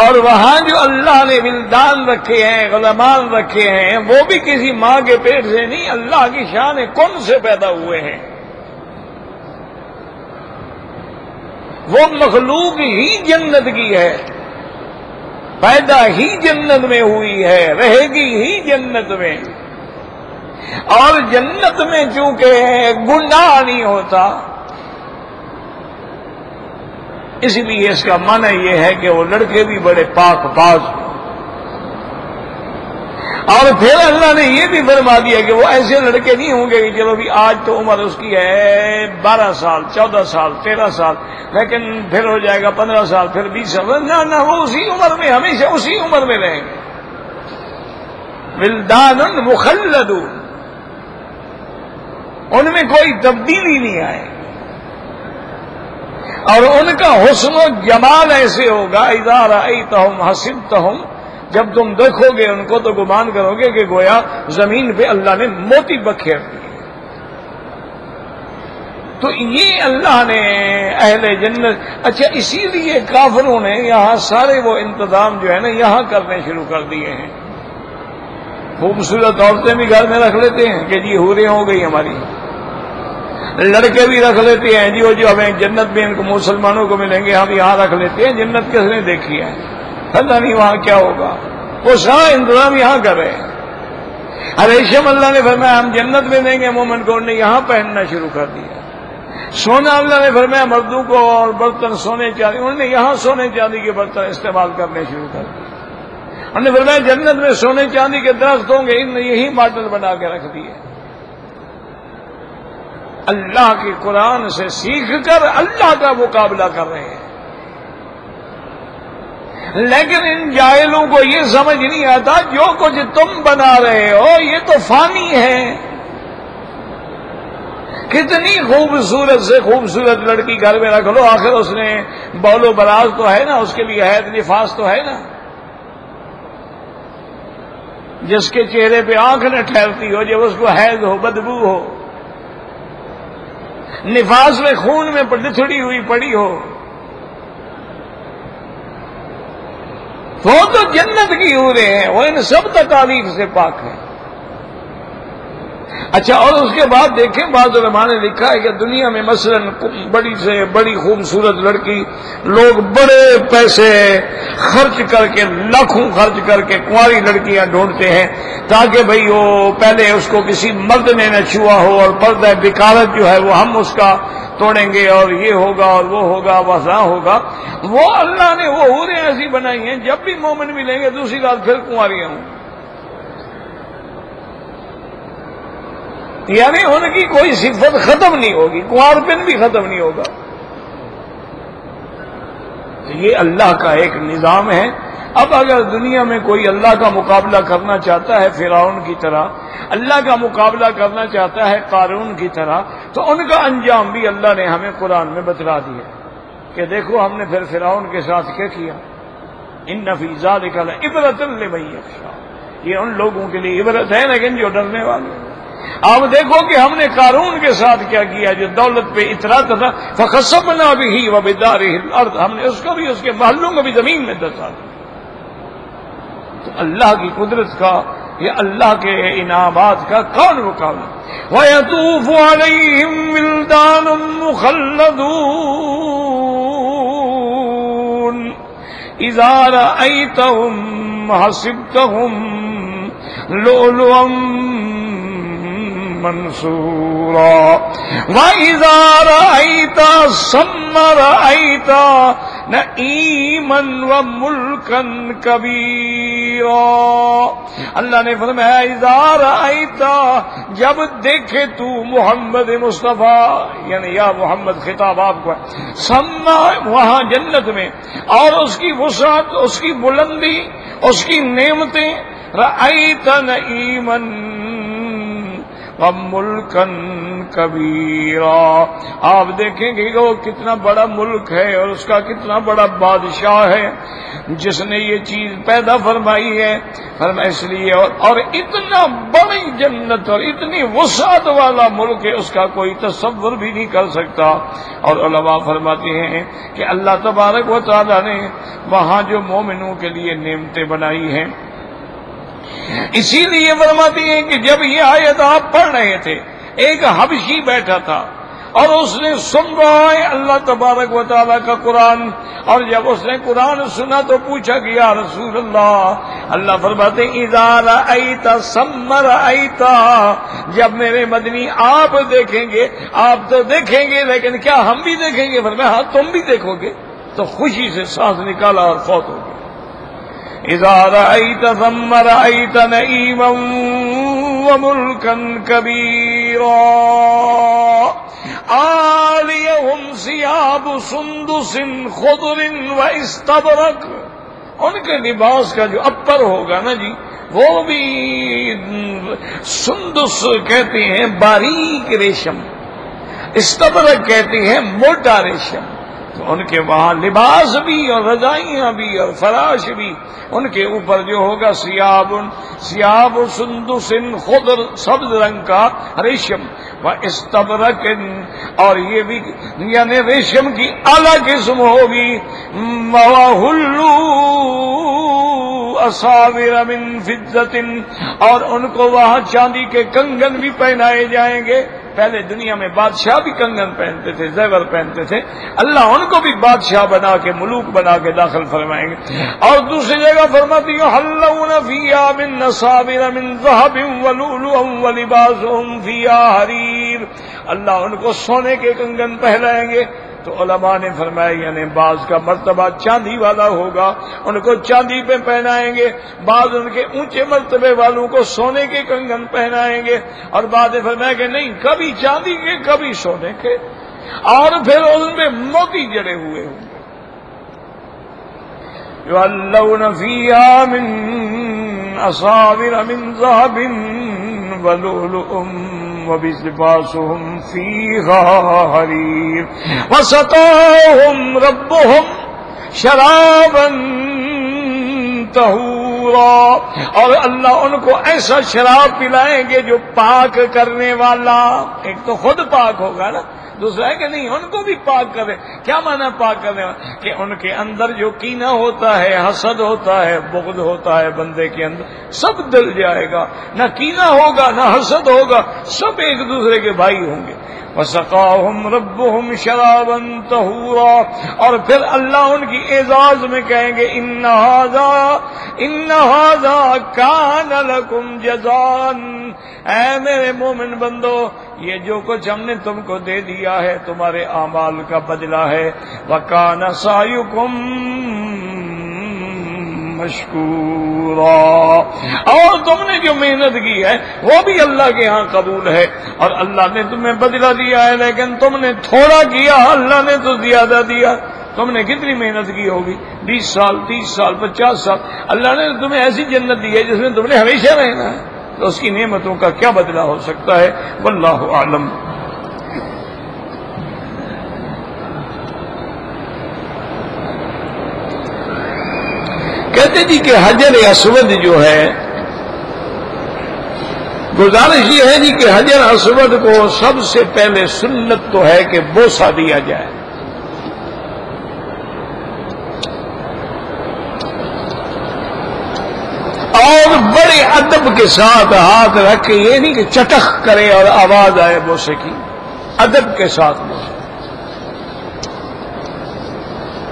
اور وہاں جو اللہ نے ولدان رکھے ہیں، غلامان رکھے ہیں، وہ بھی کسی ماں کے پیٹ سے نہیں، اللہ کی شان کن سے پیدا ہوئے ہیں. وہ مخلوق ہی جنت کی ہے، پیدا ہی جنت میں ہوئی ہے، رہے گی ہی جنت میں. اور جنت میں چونکہ گناہ نہیں ہوتا، اس لیے اس کا معنی یہ ہے کہ وہ لڑکے بھی بڑے پاک باز. اور پھر اللہ نے یہ بھی فرما دیا کہ وہ ایسے لڑکے نہیں ہوں گے کہ چلو بھی آج تو عمر اس کی ہے 12 سال 14 سال 13 سال، لیکن پھر ہو جائے گا 15 سال، پھر 20 سال. نہ وہ اسی عمر میں، ہمیشہ اسی عمر میں رہیں گے. ولدان مخلدون، ان میں کوئی تبدیلی نہیں آئے. اور ان کا حسن و جمال ایسے ہوگا اذا رأیتہم حسبتہم، جب تم دیکھو گے ان کو تو گمان کرو گے کہ گویا زمین پہ اللہ نے موتی بکھیر دی. تو یہ اللہ نے اہل جنت، اچھا اسی لیے کافروں نے یہاں سارے وہ انتظام جو ہے نا یہاں کرنے شروع کر دیے ہیں. خوبصورت عورتیں بھی گھر میں رکھ لیتے ہیں کہ جی حوریں ہو گئی ہماری، لڑکے بھی رکھ لیتے ہیں جی وہ جو ہمیں جنت میں ان کو مسلمانوں کو ملیں گے ہم یہاں رکھ لیتے ہیں. جنت کس نے دیکھی ہے؟ پتہ نہیں وہاں کیا ہوگا. وہ سارا انتظام یہاں کر رہے ہیں. ریشم اللہ نے فرمایا ہم جنت میں دیں گے مومن کو، انہوں نے یہاں پہننا شروع کر دیا. سونا اللہ نے فرمایا مردوں کو اور برتن سونے چاندی، انہوں نے یہاں سونے چاندی کے برتن استعمال کرنے شروع کر دیے. انہوں نے فرمایا جنت میں سونے چاندی کے درخت ہوں گے، انہوں نے یہی ماڈل بنا کے رکھ دیے. اللہ کے قرآن سے سیکھ کر اللہ کا مقابلہ کر رہے ہیں. لیکن ان جاہلوں کو یہ سمجھ نہیں آتا جو کچھ تم بنا رہے ہو یہ تو فانی ہے. کتنی خوبصورت سے خوبصورت لڑکی گھر میں رکھ لو، آخر اس نے بول و براز تو ہے نا، اس کے لیے حید نفاس تو ہے نا. جس کے چہرے پہ آنکھ نہ ٹھہرتی ہو، جب اس کو حید ہو، بدبو ہو، نفاس میں خون میں لتھڑی ہوئی پڑی ہو، وہ تو جنت کی حوریں ہیں، وہ ان سب تکالیف سے پاک ہیں. اچھا اور اس کے بعد دیکھیں بعض علماء نے لکھا ہے کہ دنیا میں مثلا بڑی سے بڑی خوبصورت لڑکی لوگ بڑے پیسے خرچ کر کے، لاکھوں خرچ کر کے کنواری لڑکیاں ڈھونڈتے ہیں تاکہ بھئی وہ پہلے اس کو کسی مرد نے نہ چھوا ہو، اور پردہ بکارت جو ہے وہ ہم اس کا توڑیں گے اور یہ ہوگا اور وہ ہوگا وہاں ہوگا. وہ اللہ نے وہ حوریں ایسی بنائی ہیں جب بھی مومن ملیں گے دوسری رات پھر کنواریاں ہوں، یعنی ان کی کوئی صفت ختم نہیں ہوگی، کنوارپن بھی ختم نہیں ہوگا. تو یہ اللہ کا ایک نظام ہے. اب اگر دنیا میں کوئی اللہ کا مقابلہ کرنا چاہتا ہے فرعون کی طرح، اللہ کا مقابلہ کرنا چاہتا ہے قارون کی طرح، تو ان کا انجام بھی اللہ نے ہمیں قرآن میں بتلا دیا کہ دیکھو ہم نے پھر فرعون کے ساتھ کیا کیا. ان فی ذلک لعبرۃ لمن یخشی، یہ ان لوگوں کے لیے عبرت ہے لیکن جو ڈرنے والے ہیں. آپ دیکھو کہ ہم نے قارون کے ساتھ کیا کیا، جو دولت پہ اتراتا تھا. فخسفنا بہ وبدارہ الارض، ہم نے اس کو بھی اس کے محلوں کو بھی زمین میں دسا دیا. تو اللہ کی قدرت کا یا اللہ کے انعامات کا کون مقابلہ. وَيَطُوفُ عَلَيْهِمْ وِلْدَانٌ مُخَلَّدُونَ إِذَا رَأَيْتَهُمْ حَسِبْتَهُمْ لُؤْلُؤًا منصورا وَإِذَا رَأَيْتَ ثَمَّ رَأَيْتَ نَعِيمًا وَمُلْكًا كَبِيرًا. اللہ نے فرمایا اِذَا رَأَيْتَ، جب دیکھے تو محمد مصطفیٰ، یعنی یا محمد خطاب آپ کو، ثم وہاں جنت میں، اور اس کی وسعت، اس کی بلندی، اس کی نعمتیں، رأیت نعیما وملکن کبیرا، آپ دیکھیں گے کہ وہ کتنا بڑا ملک ہے اور اس کا کتنا بڑا بادشاہ ہے جس نے یہ چیز پیدا فرمائی ہے. فرمایا اس لیے اور اتنا بڑی جنت اور اتنی وسعت والا ملک ہے اس کا کوئی تصور بھی نہیں کر سکتا. اور علماء فرماتے ہیں کہ اللہ تبارک و تعالی نے وہاں جو مومنوں کے لیے نعمتیں بنائی ہیں، اسی لیے فرماتی ہیں کہ جب یہ آیت آپ پڑھ رہے تھے ایک حبشی بیٹھا تھا اور اس نے سن رہا ہے اللہ تبارک و تعالیٰ کا قرآن، اور جب اس نے قرآن سنا تو پوچھا کہ یا رسول اللہ، اللہ فرماتے ہیں اذا رأیت ثم رأیت، جب میرے مدنی آپ دیکھیں گے، آپ تو دیکھیں گے لیکن کیا ہم بھی دیکھیں گے؟ فرمایا ہاں تم بھی دیکھو گے. تو خوشی سے سانس نکالا اور فوت ہو گیا. اذا رأیت ثم رأیت نعیما وملکا کبیرا عالیہم ثیاب سندس خضر واستبرق، ان کے لباس کا جو اپر ہوگا نا جی وہ بھی سندس کہتے ہیں باریک ریشم، استبرق کہتے ہیں موٹا ریشم. ان کے وہاں لباس بھی اور رضائیاں بھی اور فراش بھی ان کے اوپر جو ہوگا سیاب سندس خضر سبز رنگ کا ریشم و استبرق اور یہ بھی یعنی ریشم کی اعلی قسم ہوگی وَوَهُلُّوا أَسَاوِرَ مِن فِضَّةٍ اور ان کو وہاں چاندی کے کنگن بھی پہنائے جائیں گے. پہلے دنیا میں بادشاہ بھی کنگن پہنتے تھے زیور پہنتے تھے, اللہ ان کو بھی بادشاہ بنا کے ملوک بنا کے داخل فرمائیں گے. اور دوسری جگہ فرماتی ہے يُحَلَّوْنَ فِيهَا مِن أَسَاوِرَ مِن ذَهَبٍ وَلُؤْلُؤًا وَلِبَاسُهُمْ فِيهَا حَرِيرٌ اللہ ان کو سونے کے کنگن پہنائیں گے. تو علماء نے فرمایا یعنی بعض کا مرتبہ چاندی والا ہوگا ان کو چاندی پہ پہنائیں گے, بعض ان کے اونچے مرتبے والوں کو سونے کے کنگن پہنائیں گے, اور بعد نے فرمایا کہ نہیں کبھی چاندی کے کبھی سونے کے, اور پھر ان میں موتی جڑے ہوئے ہوں گے. يُحَلَّوْنَ فِيهَا مِن أَسَاوِرَ مِن ذَهَبٍ وَلُؤْلُؤًا وَلِبَاسُهُمْ فِيهَا حَرِيرٌ وَسَقَاهُمْ رَبُّهُمْ شَرَابًا طَهُورًا اور اللہ ان کو ایسا شراب پلائیں گے جو پاک کرنے والا. ایک تو خود پاک ہوگا نا, دوسرا ہے کہ نہیں ان کو بھی پاک کرے. کیا معنی پاک کرنے والا؟ کہ ان کے اندر جو کینہ ہوتا ہے, حسد ہوتا ہے, بغض ہوتا ہے بندے کے اندر, سب دل جائے گا. نہ کینہ ہوگا نہ حسد ہوگا, سب ایک دوسرے کے بھائی ہوں گے. وَسَقَاهُمْ رَبُّهُمْ شَرَابًا طَهُورًا اور پھر اللہ ان کی اعزاز میں کہیں گے إِنَّ هَذَا كَانَ لَكُمْ جَزَاءً اے میرے مومن بندو یہ جو کچھ ہم نے تم کو دے دیا ہے تمہارے اعمال کا بدلہ ہے. وَكَانَ سَعْيُكُمْ مشکورا اور تم نے جو محنت کی ہے وہ بھی اللہ کے ہاں قبول ہے, اور اللہ نے تمہیں بدلہ دیا ہے, لیکن تم نے تھوڑا کیا, اللہ نے تو زیادہ دیا. تم نے کتنی محنت کی ہوگی, 20 سال 30 سال 50 سال, اللہ نے تمہیں ایسی جنت دی ہے جس میں تم نے ہمیشہ رہنا ہے, تو اس کی نعمتوں کا کیا بدلہ ہو سکتا ہے. واللہ اعلم. کہتے جی کہ حجر اسود جو ہے, گزارش یہ ہے جی کہ حجر اسود کو سب سے پہلے سنت تو ہے کہ بوسہ دیا جائے. اور بڑے ادب کے ساتھ ہاتھ رکھ کے, یہ نہیں کہ چٹخ کرے اور آواز آئے بوسے کی, ادب کے ساتھ بوسے.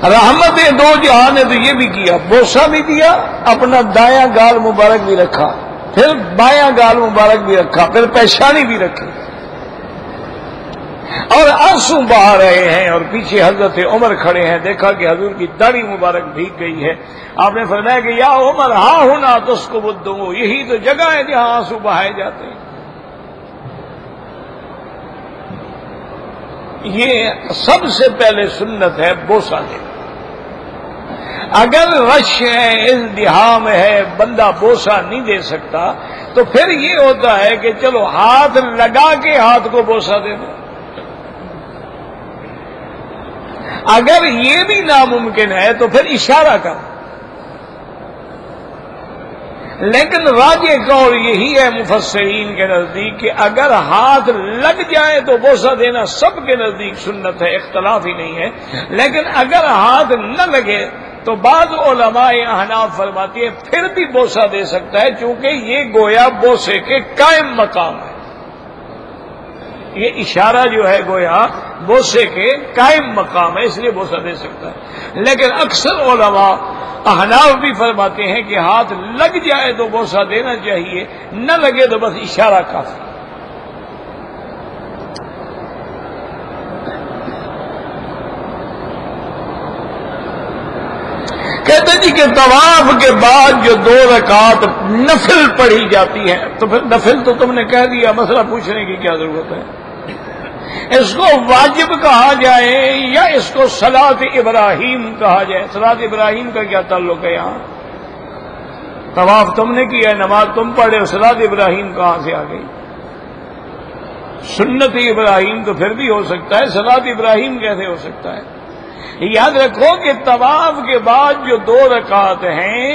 رحمت دو جہاں نے تو یہ بھی کیا, بوسہ بھی دیا, اپنا دایاں گال مبارک بھی رکھا, پھر بایاں گال مبارک بھی رکھا, پھر پیشانی بھی رکھی, اور آنسو بہا رہے ہیں, اور پیچھے حضرت عمر کھڑے ہیں. دیکھا کہ حضور کی داڑھی مبارک بھیگ گئی ہے. آپ نے فرمایا کہ یا عمر ہاں ہونا تو اس کو بدو, یہی تو جگہ ہے جہاں آنسو بہائے جاتے ہیں. یہ سب سے پہلے سنت ہے بوسہ دینا. اگر رش ہے, ازدحام ہے, بندہ بوسہ نہیں دے سکتا, تو پھر یہ ہوتا ہے کہ چلو ہاتھ لگا کے ہاتھ کو بوسہ دے دو. اگر یہ بھی ناممکن ہے تو پھر اشارہ کرو. لیکن راجح قول یہی ہے مفسرین کے نزدیک کہ اگر ہاتھ لگ جائے تو بوسہ دینا سب کے نزدیک سنت ہے, اختلاف ہی نہیں ہے. لیکن اگر ہاتھ نہ لگے تو بعض علماء احناف فرماتی ہے پھر بھی بوسہ دے سکتا ہے, چونکہ یہ گویا بوسے کے قائم مقام ہے. یہ اشارہ جو ہے گویا بوسے کے قائم مقام ہے, اس لیے بوسہ دے سکتا ہے. لیکن اکثر علماء احناف بھی فرماتے ہیں کہ ہاتھ لگ جائے تو بوسہ دینا چاہیے, نہ لگے تو بس اشارہ کافی. کہتے جی کہ طواف کے بعد جو 2 رکعات نفل پڑھی جاتی ہے, تو پھر نفل تو تم نے کہہ دیا, مسئلہ پوچھنے کی کیا ضرورت ہے. اس کو واجب کہا جائے یا اس کو صلاۃ ابراہیم کہا جائے. صلاۃ ابراہیم کا کیا تعلق ہے یہاں؟ طواف تم نے کیا, نماز تم پڑھے, صلاۃ ابراہیم کہاں سے آ گئی؟ سنت ابراہیم تو پھر بھی ہو سکتا ہے, صلاۃ ابراہیم کیسے ہو سکتا ہے؟ یاد رکھو کہ طواف کے بعد جو 2 رکعت ہیں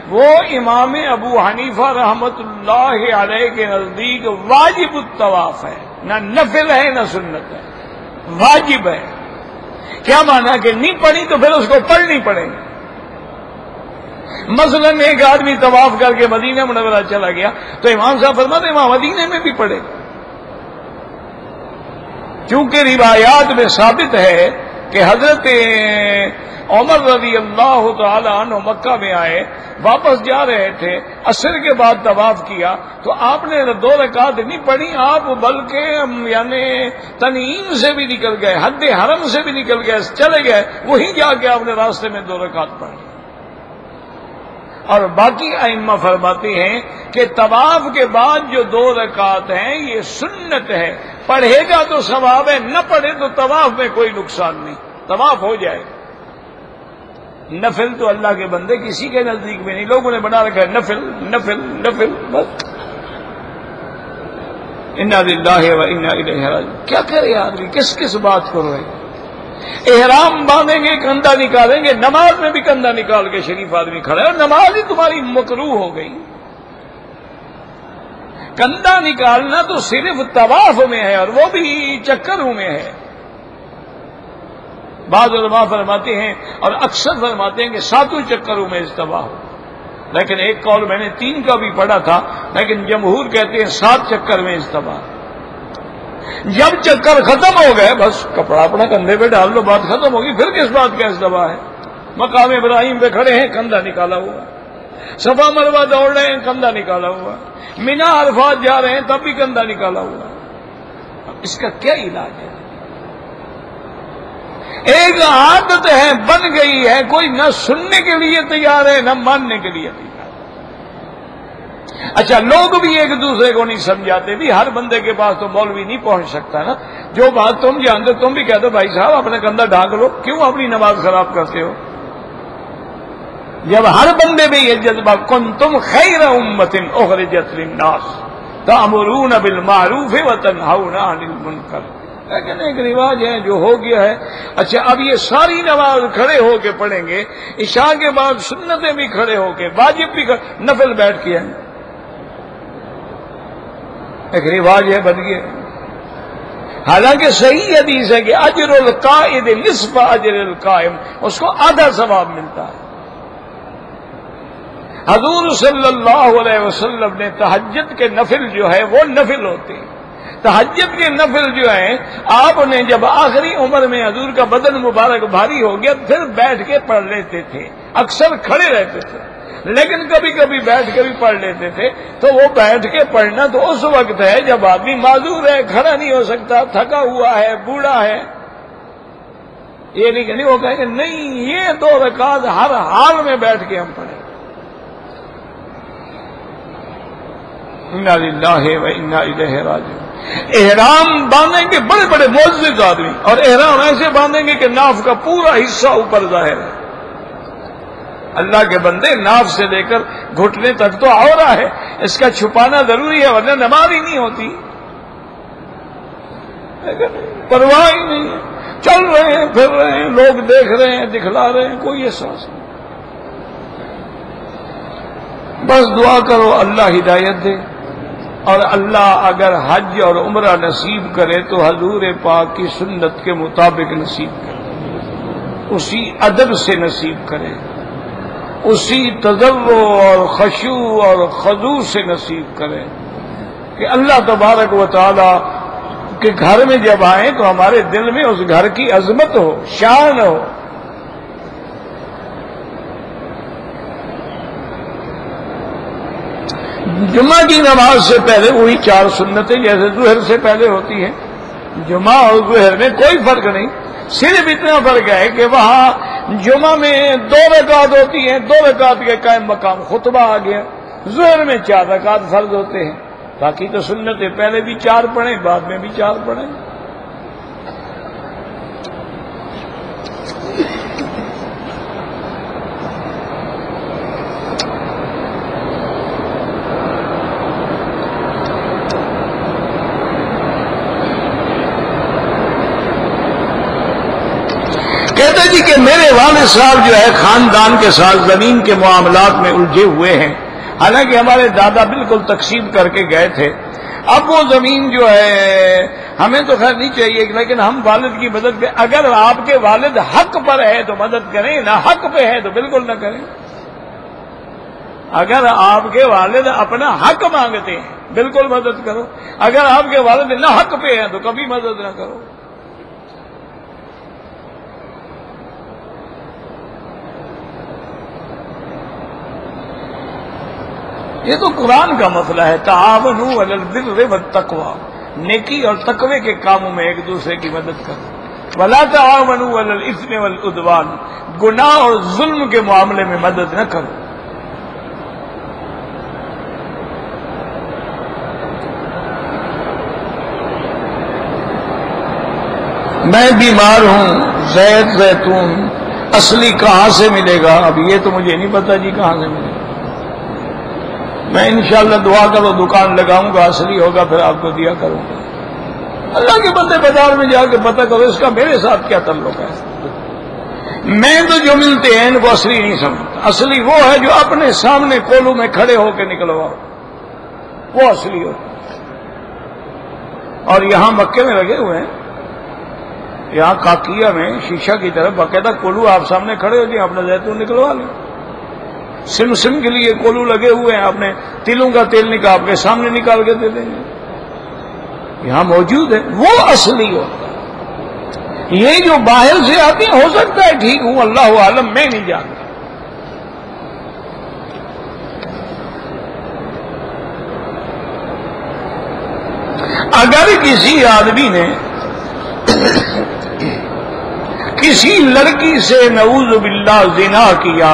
وہ امام ابو حنیفہ رحمت اللہ علیہ کے نزدیک واجب الطواف ہے، نہ نفل ہے نہ سنت ہے، واجب ہے۔ کیا مانا کہ نہیں پڑھی تو پھر اس کو پڑھنی پڑے گی۔ مثلا ایک آدمی طواف کر کے مدینہ منورہ چلا گیا تو امام صاحب فرماتے ہیں وہاں مدینہ میں بھی پڑھے، چونکہ روایات میں ثابت ہے کہ حضرت عمر رضی اللہ تعالی عنہ مکہ میں آئے، واپس جا رہے تھے، عصر کے بعد طواف کیا تو آپ نے 2 رکعت نہیں پڑھی، آپ بلکہ یعنی تنعیم سے بھی نکل گئے، حد حرم سے بھی نکل گئے، چلے گئے، وہیں جا کے آپ نے راستے میں 2 رکعت پڑھی۔ اور باقی ائمہ فرماتے ہیں کہ طواف کے بعد جو 2 رکعت ہیں یہ سنت ہے، پڑھے گا تو ثواب ہے، نہ پڑھے تو طواف میں کوئی نقصان نہیں، طواف ہو جائے۔ نفل تو اللہ کے بندے کسی کے نزدیک میں نہیں، لوگوں نے بنا رکھا ہے نفل نفل نفل، بس۔ انا للہ و انا الیہ راجعون۔ کیا کرے آدمی، کس کس بات کو روئے؟ احرام باندھیں گے کندھا نکالیں گے، نماز میں بھی کندھا نکال کے شریف آدمی کھڑا ہے، اور نماز ہی تمہاری مکروہ ہو گئی۔ کندھا نکالنا تو صرف طواف میں ہے، اور وہ بھی چکروں میں ہے۔ بعض علماء فرماتے ہیں اور اکثر فرماتے ہیں کہ 7 چکروں میں اجتباع ہو، لیکن ایک قول میں نے 3 کا بھی پڑھا تھا، لیکن جمہور کہتے ہیں 7 چکر میں اجتباع۔ جب چکر ختم ہو گئے بس کپڑا اپنا کندھے پہ ڈال لو، بات ختم ہوگی، پھر کس بات کا اجتباع ہے؟ مقام ابراہیم پہ کھڑے ہیں، کندھا نکالا ہوا، صفا مروہ دوڑ رہے ہیں، کندھا نکالا ہوا، مینا عرفات جا رہے ہیں تب بھی کندھا نکالا ہوا۔ اس کا کیا علاج ہے؟ ایک عادت ہے، بن گئی ہے، کوئی نہ سننے کے لیے تیار ہے نہ ماننے کے لیے تیار ہے۔ اچھا، لوگ بھی ایک دوسرے کو نہیں سمجھاتے، بھی ہر بندے کے پاس تو مولوی نہیں پہنچ سکتا نا، جو بات تم جانتے تم بھی کہہ دو بھائی صاحب اپنا کندھا ڈھانک لو، کیوں اپنی نماز خراب کرتے ہو؟ جب ہر بندے میں یہ جذبہ، کنتم خیر امۃ اخرجت للناس تأمرون بالمعروف وتنہون عن المنکر، لیکن ایک رواج ہے جو ہو گیا ہے۔ اچھا، اب یہ ساری نماز کھڑے ہو کے پڑھیں گے، عشاء کے بعد سنتیں بھی کھڑے ہو کے، واجب بھی نفل بیٹھ کے ہیں، ایک رواج ہے، بن گیا۔ حالانکہ صحیح حدیث ہے کہ اجر القائد نصف اجر القائم، اس کو آدھا ثواب ملتا ہے۔ حضور صلی اللہ علیہ وسلم نے تہجد کے نفل جو ہے وہ نفل ہوتے ہیں، تہجد کے نفل جو ہیں آپ نے جب آخری عمر میں حضور کا بدن مبارک بھاری ہو گیا پھر بیٹھ کے پڑھ لیتے تھے، اکثر کھڑے رہتے تھے لیکن کبھی کبھی بیٹھ کے بھی پڑھ لیتے تھے۔ تو وہ بیٹھ کے پڑھنا تو اس وقت ہے جب آدمی معذور ہے، کھڑا نہیں ہو سکتا، تھکا ہوا ہے، بوڑھا ہے۔ یہ نہیں کہ وہ کہیں کہ نہیں یہ 2 رکعت ہر حال میں بیٹھ کے ہم پڑھیں۔ انا للہ و انا الیہ راجعون۔ احرام باندھیں گے بڑے بڑے معزز آدمی، اور احرام ایسے باندھیں گے کہ ناف کا پورا حصہ اوپر ظاہر ہے۔ اللہ کے بندے، ناف سے لے کر گھٹنے تک تو عورہ ہے، اس کا چھپانا ضروری ہے ورنہ نماز ہی نہیں ہوتی۔ پرواہ ہی نہیں ہے، چل رہے ہیں، پھر رہے ہیں، لوگ دیکھ رہے ہیں، دکھلا رہے ہیں، کوئی احساس نہیں۔ بس دعا کرو اللہ ہدایت دے، اور اللہ اگر حج اور عمرہ نصیب کرے تو حضور پاک کی سنت کے مطابق نصیب کرے، اسی ادب سے نصیب کرے، اسی تضرع اور خشوع اور خضوع سے نصیب کرے کہ اللہ تبارک و تعالی کے گھر میں جب آئیں تو ہمارے دل میں اس گھر کی عظمت ہو، شان ہو۔ جمعہ کی نماز سے پہلے وہی 4 سنتیں جیسے ظہر سے پہلے ہوتی ہیں، جمعہ اور ظہر میں کوئی فرق نہیں، صرف اتنا فرق ہے کہ وہاں جمعہ میں 2 رکعت ہوتی ہیں، 2 رکعت کے قائم مقام خطبہ آ گیا، ظہر میں 4 رکعت فرض ہوتے ہیں، باقی تو سنتیں پہلے بھی 4 پڑھیں بعد میں بھی 4 پڑھیں۔ کہتے جی کہ میرے والد صاحب جو ہے خاندان کے ساتھ زمین کے معاملات میں الجھے ہوئے ہیں، حالانکہ ہمارے دادا بالکل تقسیم کر کے گئے تھے۔ اب وہ زمین جو ہے ہمیں تو خیر نہیں چاہیے، لیکن ہم والد کی مدد پہ، اگر آپ کے والد حق پر ہے تو مدد کریں، نہ حق پہ ہے تو بالکل نہ کریں۔ اگر آپ کے والد اپنا حق مانگتے ہیں بالکل مدد کرو، اگر آپ کے والد نہ حق پہ ہیں تو کبھی مدد نہ کرو۔ یہ تو قرآن کا مسئلہ ہے، تعاونوا علی البر والتقوی، نیکی اور تقوی کے کاموں میں ایک دوسرے کی مدد کرو، ولا تعاونوا علی الاثم والعدوان، گناہ اور ظلم کے معاملے میں مدد نہ کرو۔ میں بیمار ہوں، زید زیتون اصلی کہاں سے ملے گا؟ اب یہ تو مجھے نہیں پتا جی کہاں سے ملے گا۔ میں انشاءاللہ دعا کرو دکان لگاؤں گا، اصلی ہوگا پھر آپ کو دیا کروں گا۔ اللہ کے بندے بازار میں جا کے پتہ کرو اس کا میرے ساتھ کیا تعلق ہے۔ میں تو جو ملتے ہیں ان کو اصلی نہیں سمجھتا، اصلی وہ ہے جو اپنے سامنے کولو میں کھڑے ہو کے نکلواؤ، وہ اصلی ہوتا ہے۔ اور یہاں مکے میں لگے ہوئے ہیں، یہاں کاکیہ میں شیشہ کی طرف باقاعدہ کولو آپ سامنے کھڑے ہو جائیں، اپنا زیتون نکلوا لیں۔ سم کے لیے کولو لگے ہوئے ہیں، اپنے تلوں کا تیل نکال کے سامنے نکال کے دے دیں گے، یہاں موجود ہے، وہ اصلی ہوتا ہے۔ یہ جو باہر سے آتے ہیں ہو سکتا ہے ٹھیک ہوں، اللہ عالم، میں نہیں جانتا۔ اگر کسی آدمی نے کسی لڑکی سے نعوذ باللہ زنا کیا،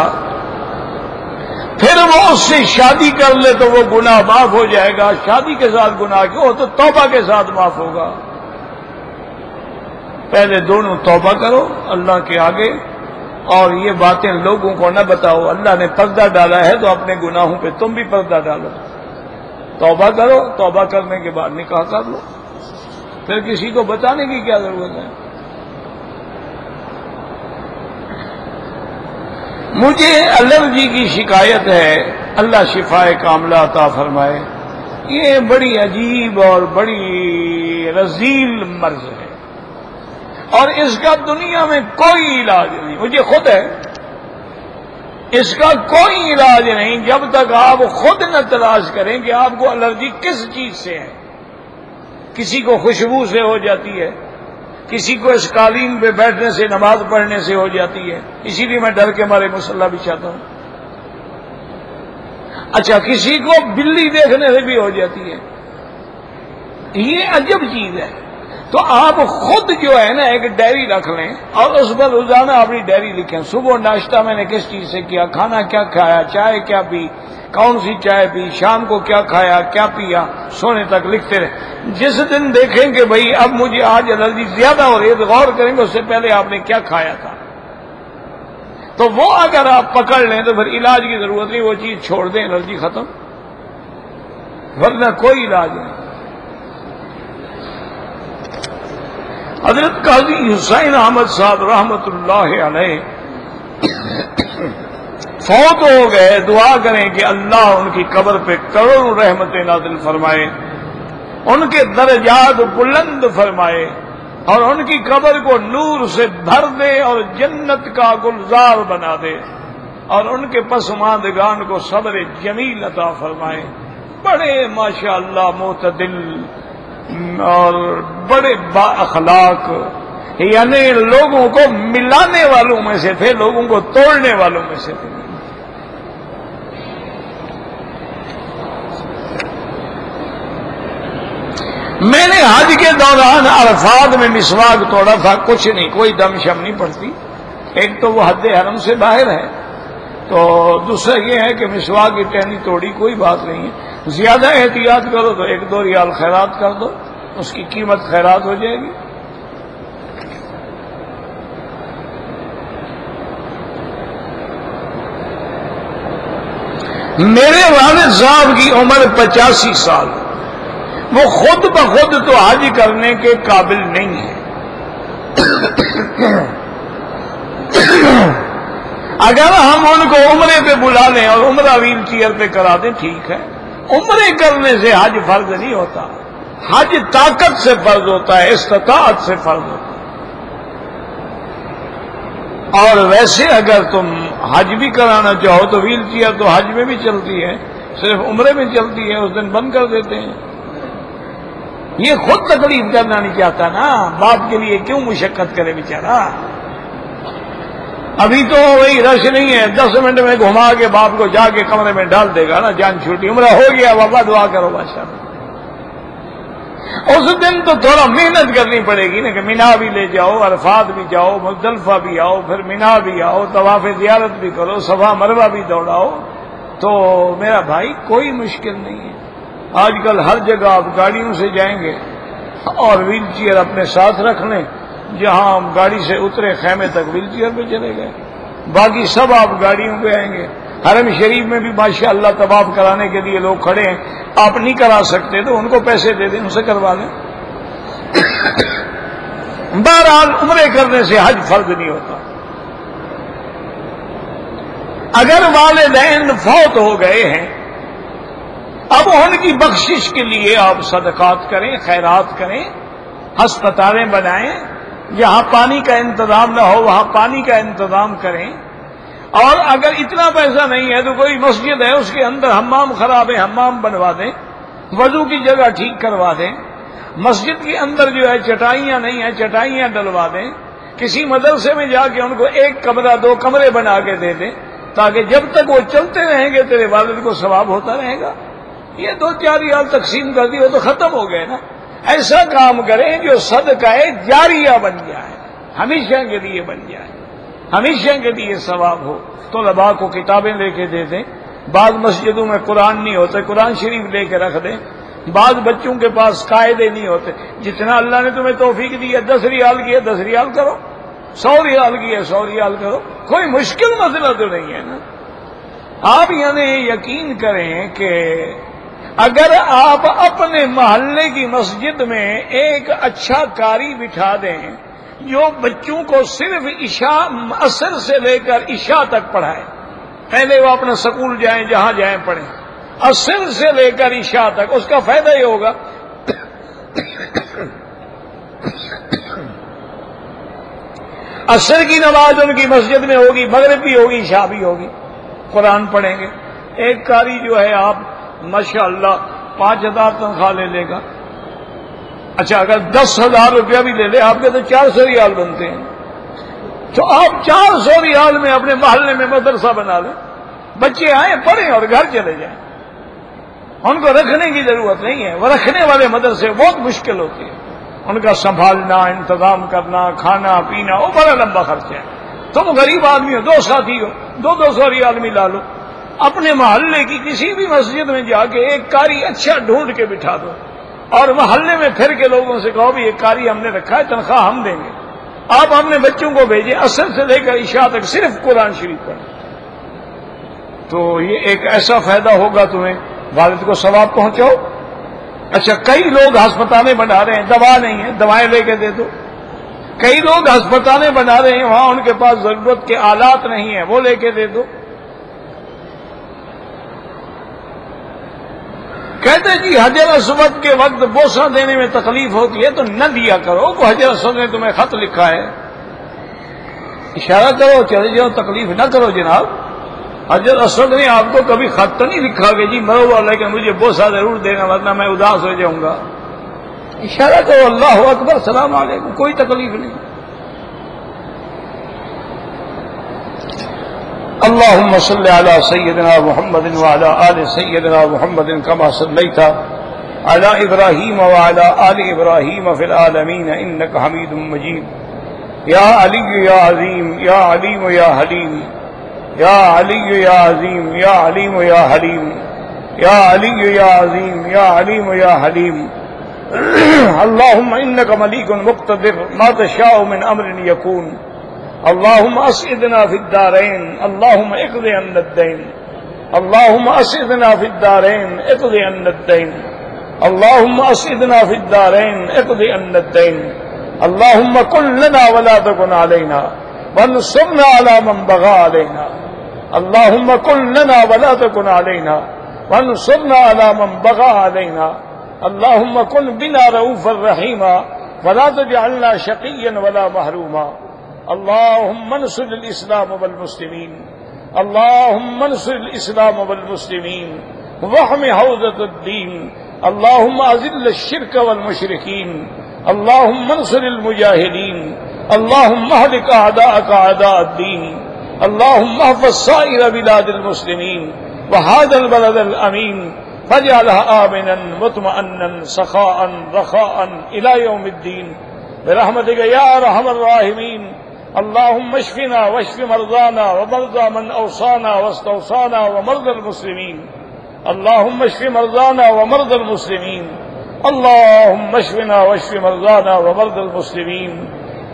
پھر وہ اس سے شادی کر لے تو وہ گناہ معاف ہو جائے گا، شادی کے ساتھ گناہ کیوں ہو تو توبہ کے ساتھ معاف ہوگا۔ پہلے دونوں توبہ کرو اللہ کے آگے، اور یہ باتیں لوگوں کو نہ بتاؤ۔ اللہ نے پردہ ڈالا ہے تو اپنے گناہوں پہ تم بھی پردہ ڈالو، توبہ کرو، توبہ کرنے کے بعد نکاح کر لو، پھر کسی کو بتانے کی کیا ضرورت ہے۔ مجھے الرجی کی شکایت ہے، اللہ شفائے کاملہ عطا فرمائے۔ یہ بڑی عجیب اور بڑی رذیل مرض ہے، اور اس کا دنیا میں کوئی علاج نہیں، مجھے خود ہے، اس کا کوئی علاج نہیں جب تک آپ خود نہ تلاش کریں کہ آپ کو الرجی کس چیز سے ہے۔ کسی کو خوشبو سے ہو جاتی ہے، کسی کو اس قالین پہ بیٹھنے سے، نماز پڑھنے سے ہو جاتی ہے، اسی لیے میں ڈر کے مارے مصلی بچھاتا ہوں۔ اچھا، کسی کو بلی دیکھنے سے بھی ہو جاتی ہے، یہ عجب چیز ہے۔ تو آپ خود جو ہے نا ایک ڈائری رکھ لیں اور اس پر روزانہ اپنی ڈائری لکھیں، صبح ناشتہ میں نے کس چیز سے کیا، کھانا کیا کھایا، چائے کیا پی، کون سی چائے پی، شام کو کیا کھایا کیا پیا، سونے تک لکھتے رہے۔ جس دن دیکھیں کہ بھئی اب مجھے آج الرجی زیادہ ہو رہی ہے تو غور کریں گے اس سے پہلے آپ نے کیا کھایا تھا، تو وہ اگر آپ پکڑ لیں تو پھر علاج کی ضرورت نہیں، وہ چیز چھوڑ دیں، الرجی ختم، ورنہ کوئی علاج نہیں۔ حضرت قاضی حسین احمد صاحب رحمت اللہ علیہ فوت ہو گئے، دعا کریں کہ اللہ ان کی قبر پہ کروڑوں رحمتیں نازل فرمائے، ان کے درجات بلند فرمائے، اور ان کی قبر کو نور سے بھر دے اور جنت کا گلزار بنا دے، اور ان کے پسماندگان کو صبر جمیل عطا فرمائے۔ بڑے ماشاءاللہ معتدل اور بڑے با اخلاق، یعنی لوگوں کو ملانے والوں میں سے تھے، لوگوں کو توڑنے والوں میں سے تھے۔ میں نے حج کے دوران عرفات میں مسواک توڑا تھا، کچھ نہیں، کوئی دم شم نہیں پڑتی۔ ایک تو وہ حد حرم سے باہر ہے، تو دوسرا یہ ہے کہ مسواک کی ٹہنی توڑی، کوئی بات نہیں ہے۔ زیادہ احتیاط کرو تو 1-2 ریال خیرات کر دو، اس کی قیمت خیرات ہو جائے گی۔ میرے والد صاحب کی عمر 85 سال، وہ خود بخود تو حج کرنے کے قابل نہیں ہے، اگر ہم ان کو عمرے پہ بلا لیں اور عمرہ ویل چیئر پہ کرا دیں ٹھیک ہے، عمرے کرنے سے حج فرض نہیں ہوتا، حج طاقت سے فرض ہوتا ہے، استطاعت سے فرض ہوتا ہے۔ اور ویسے اگر تم حج بھی کرانا چاہو تو ویل چیئر تو حج میں بھی چلتی ہے، صرف عمرے میں چلتی ہے، اس دن بند کر دیتے ہیں۔ یہ خود تکلیف کرنا نہیں چاہتا نا، باپ کے لیے کیوں مشقت کرے بیچارہ؟ ابھی تو وہی رش نہیں ہے، 10 منٹ میں گھما کے باپ کو جا کے کمرے میں ڈال دے گا نا، جان چھوٹی، عمرہ ہو گیا، بابا دعا کرو بادشاہ۔ اس دن تو تھوڑا محنت کرنی پڑے گی نا، کہ مینا بھی لے جاؤ، عرفات بھی جاؤ، مزدلفہ بھی آؤ، پھر مینا بھی آؤ، طواف زیارت بھی کرو، صفا مروہ بھی دوڑاؤ۔ تو میرا بھائی کوئی مشکل نہیں ہے۔ آج کل ہر جگہ آپ گاڑیوں سے جائیں گے اور ویل چیئر اپنے ساتھ رکھ لیں، جہاں ہم گاڑی سے اترے خیمے تک ویل چیئر پہ چلے گئے، باقی سب آپ گاڑیوں پہ آئیں گے۔ حرم شریف میں بھی ماشاء اللہ طواف کرانے کے لیے لوگ کھڑے ہیں، آپ نہیں کرا سکتے تو ان کو پیسے دے دیں، ان سے کروا لیں۔ بہرحال عمرے کرنے سے حج فرض نہیں ہوتا۔ اگر والدین فوت ہو گئے ہیں، اب ان کی بخشش کے لیے آپ صدقات کریں، خیرات کریں، ہسپتالیں بنائیں، جہاں پانی کا انتظام نہ ہو وہاں پانی کا انتظام کریں، اور اگر اتنا پیسہ نہیں ہے تو کوئی مسجد ہے اس کے اندر حمام خراب ہے، حمام بنوا دیں، وضو کی جگہ ٹھیک کروا دیں، مسجد کے اندر جو ہے چٹائیاں نہیں ہیں چٹائیاں ڈلوا دیں، کسی مدرسے میں جا کے ان کو 1 کمرہ 2 کمرے بنا کے دے دیں، تاکہ جب تک وہ چلتے رہیں گے تیرے والد کو ثواب ہوتا رہے گا۔ یہ 2-4 ریال تقسیم کر دی وہ تو ختم ہو گئے نا۔ ایسا کام کریں جو صدقہ جاریہ بن جائے، ہمیشہ کے لیے بن جائے، ہمیشہ کے لیے ثواب ہو۔ طلباء کو کتابیں لے کے دے دیں، بعض مسجدوں میں قرآن نہیں ہوتے، قرآن شریف لے کے رکھ دیں، بعض بچوں کے پاس قاعدے نہیں ہوتے، جتنا اللہ نے تمہیں توفیق دی ہے، 10 ریال کی ہے 10 ریال کرو، 100 ریال کی ہے 100 ریال کرو، کوئی مشکل مسئلہ تو نہیں ہے نا۔ آپ یعنی یقین کریں کہ اگر آپ اپنے محلے کی مسجد میں ایک اچھا قاری بٹھا دیں جو بچوں کو صرف عصر سے لے کر عشاء تک پڑھائے، پہلے وہ اپنا سکول جائیں جہاں جائیں پڑھیں، عصر سے لے کر عشاء تک، اس کا فائدہ یہ ہوگا عصر کی نماز ان کی مسجد میں ہوگی، مغرب بھی ہوگی، عشاء بھی ہوگی، قرآن پڑھیں گے۔ ایک قاری جو ہے آپ ماشاءاللہ 5000 تنخواہ لے لے گا، اچھا اگر 10,000 روپیہ بھی لے لے آپ کے تو 400 ریال بنتے ہیں، تو آپ 400 ریال میں اپنے محلے میں مدرسہ بنا لیں، بچے آئیں پڑھیں اور گھر چلے جائیں، ان کو رکھنے کی ضرورت نہیں ہے۔ وہ رکھنے والے مدرسے بہت مشکل ہوتی ہے، ان کا سنبھالنا، انتظام کرنا، کھانا پینا، وہ بڑا لمبا خرچہ ہے۔ تم غریب آدمی ہو، 2 ساتھی ہو، 200 ریال ملا لو، اپنے محلے کی کسی بھی مسجد میں جا کے ایک قاری اچھا ڈھونڈ کے بٹھا دو، اور محلے میں پھر کے لوگوں سے کہو بھی یہ قاری ہم نے رکھا ہے، تنخواہ ہم دیں گے، آپ اپنے بچوں کو بھیجیں، عصر سے لے کر عشاء تک صرف قرآن شریف پڑھیں، تو یہ ایک ایسا فائدہ ہوگا تمہیں، والد کو ثواب پہنچاؤ۔ اچھا کئی لوگ ہسپتالیں بنا رہے ہیں، دوا نہیں ہے، دوائیں لے کے دے دو۔ کئی لوگ ہسپتالیں بنا رہے ہیں، وہاں ان کے پاس ضرورت کے آلات نہیں ہیں، وہ لے کے دے دو۔ کہتے ہیں جی حجر اسود کے وقت بوسہ دینے میں تکلیف ہوتی ہے تو نہ دیا کرو، کو حجر اسود نے تمہیں خط لکھا ہے، اشارہ کرو چلے جاؤ، تکلیف نہ کرو جناب۔ حجر اسود نے آپ کو کبھی خط تو نہیں لکھا کہ جی مرو لیکن مجھے بوسہ ضرور دینا ورنہ میں اداس ہو جاؤں گا، اشارہ کرو اللہ اکبر السلام علیکم، کوئی تکلیف نہیں۔ اللهم صل على سيدنا محمد وعلى آل سيدنا محمد كما صليت على إبراهيم وعلى آل إبراهيم في العالمين إنك حميد مجيد يا علي يا عظيم يا عليم يا حليم يا علي يا عظيم يا عليم يا حليم يا علي يا عظيم يا عليم يا حليم اللهم إنك مليك مقتدر ما تشاء من أمر يكون اللهم اسعدنا في الدارين اللهم اقض عنا الدين اللهم اسعدنا في الدارين اقض عنا الدين اللهم اسعدنا في الدارين اقض عنا الدين اللهم كن لنا ولا تكن علينا وانصرنا على من بغى علينا اللهم كن لنا ولا تكن علينا وانصرنا على من بغى علينا اللهم كن بنا رؤوفا رحيما ولا تجعلنا شقيا ولا محروما اللهم انصر الإسلام والمسلمين اللهم انصر الإسلام والمسلمين واحم حوزة الدين اللهم أذل الشرك والمشركين اللهم انصر المجاهدين اللهم اهلك أعداءك أعداء الدين اللهم احفظ سائر بلاد المسلمين وهذا البلد الأمين فاجعلها آمنا مطمئنا سخاء رخاء إلى يوم الدين برحمتك يا أرحم الراحمين اللهم اشفنا واشف مرضانا ومرضى من أوصانا واستوصانا ومرضى المسلمين اللهم اشف مرضانا ومرضى المسلمين اللهم اشفنا واشف مرضانا ومرضى المسلمین.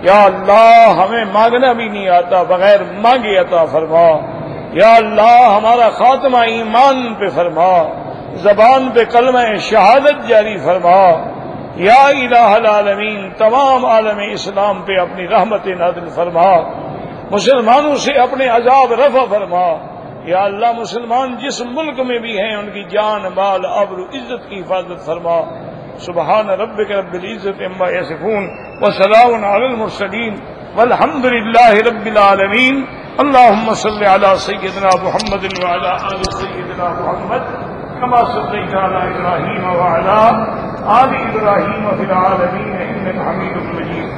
یا اللہ ہمیں مانگنا بھی نہیں آتا، بغیر مانگے عطا فرما. یا اللہ ہمارا خاتمہ ایمان پہ فرما، زبان پہ کلمہ شہادت جاری فرما. یا الہ العالمین تمام عالم اسلام پہ اپنی رحمت نازل فرما، مسلمانوں سے اپنے عذاب رفع فرما. یا اللہ مسلمان جس ملک میں بھی ہیں ان کی جان مال آبرو عزت کی حفاظت فرما. سبحان ربک رب العزت عما یصفون وسلام علی المرسلین والحمد للہ رب العالمین. اللهم صل على سيدنا محمد وعلى آل سيدنا محمد كما صليت على إبراهيم وعلى آل إبراهيم في العالمين إنك حميد مجيد.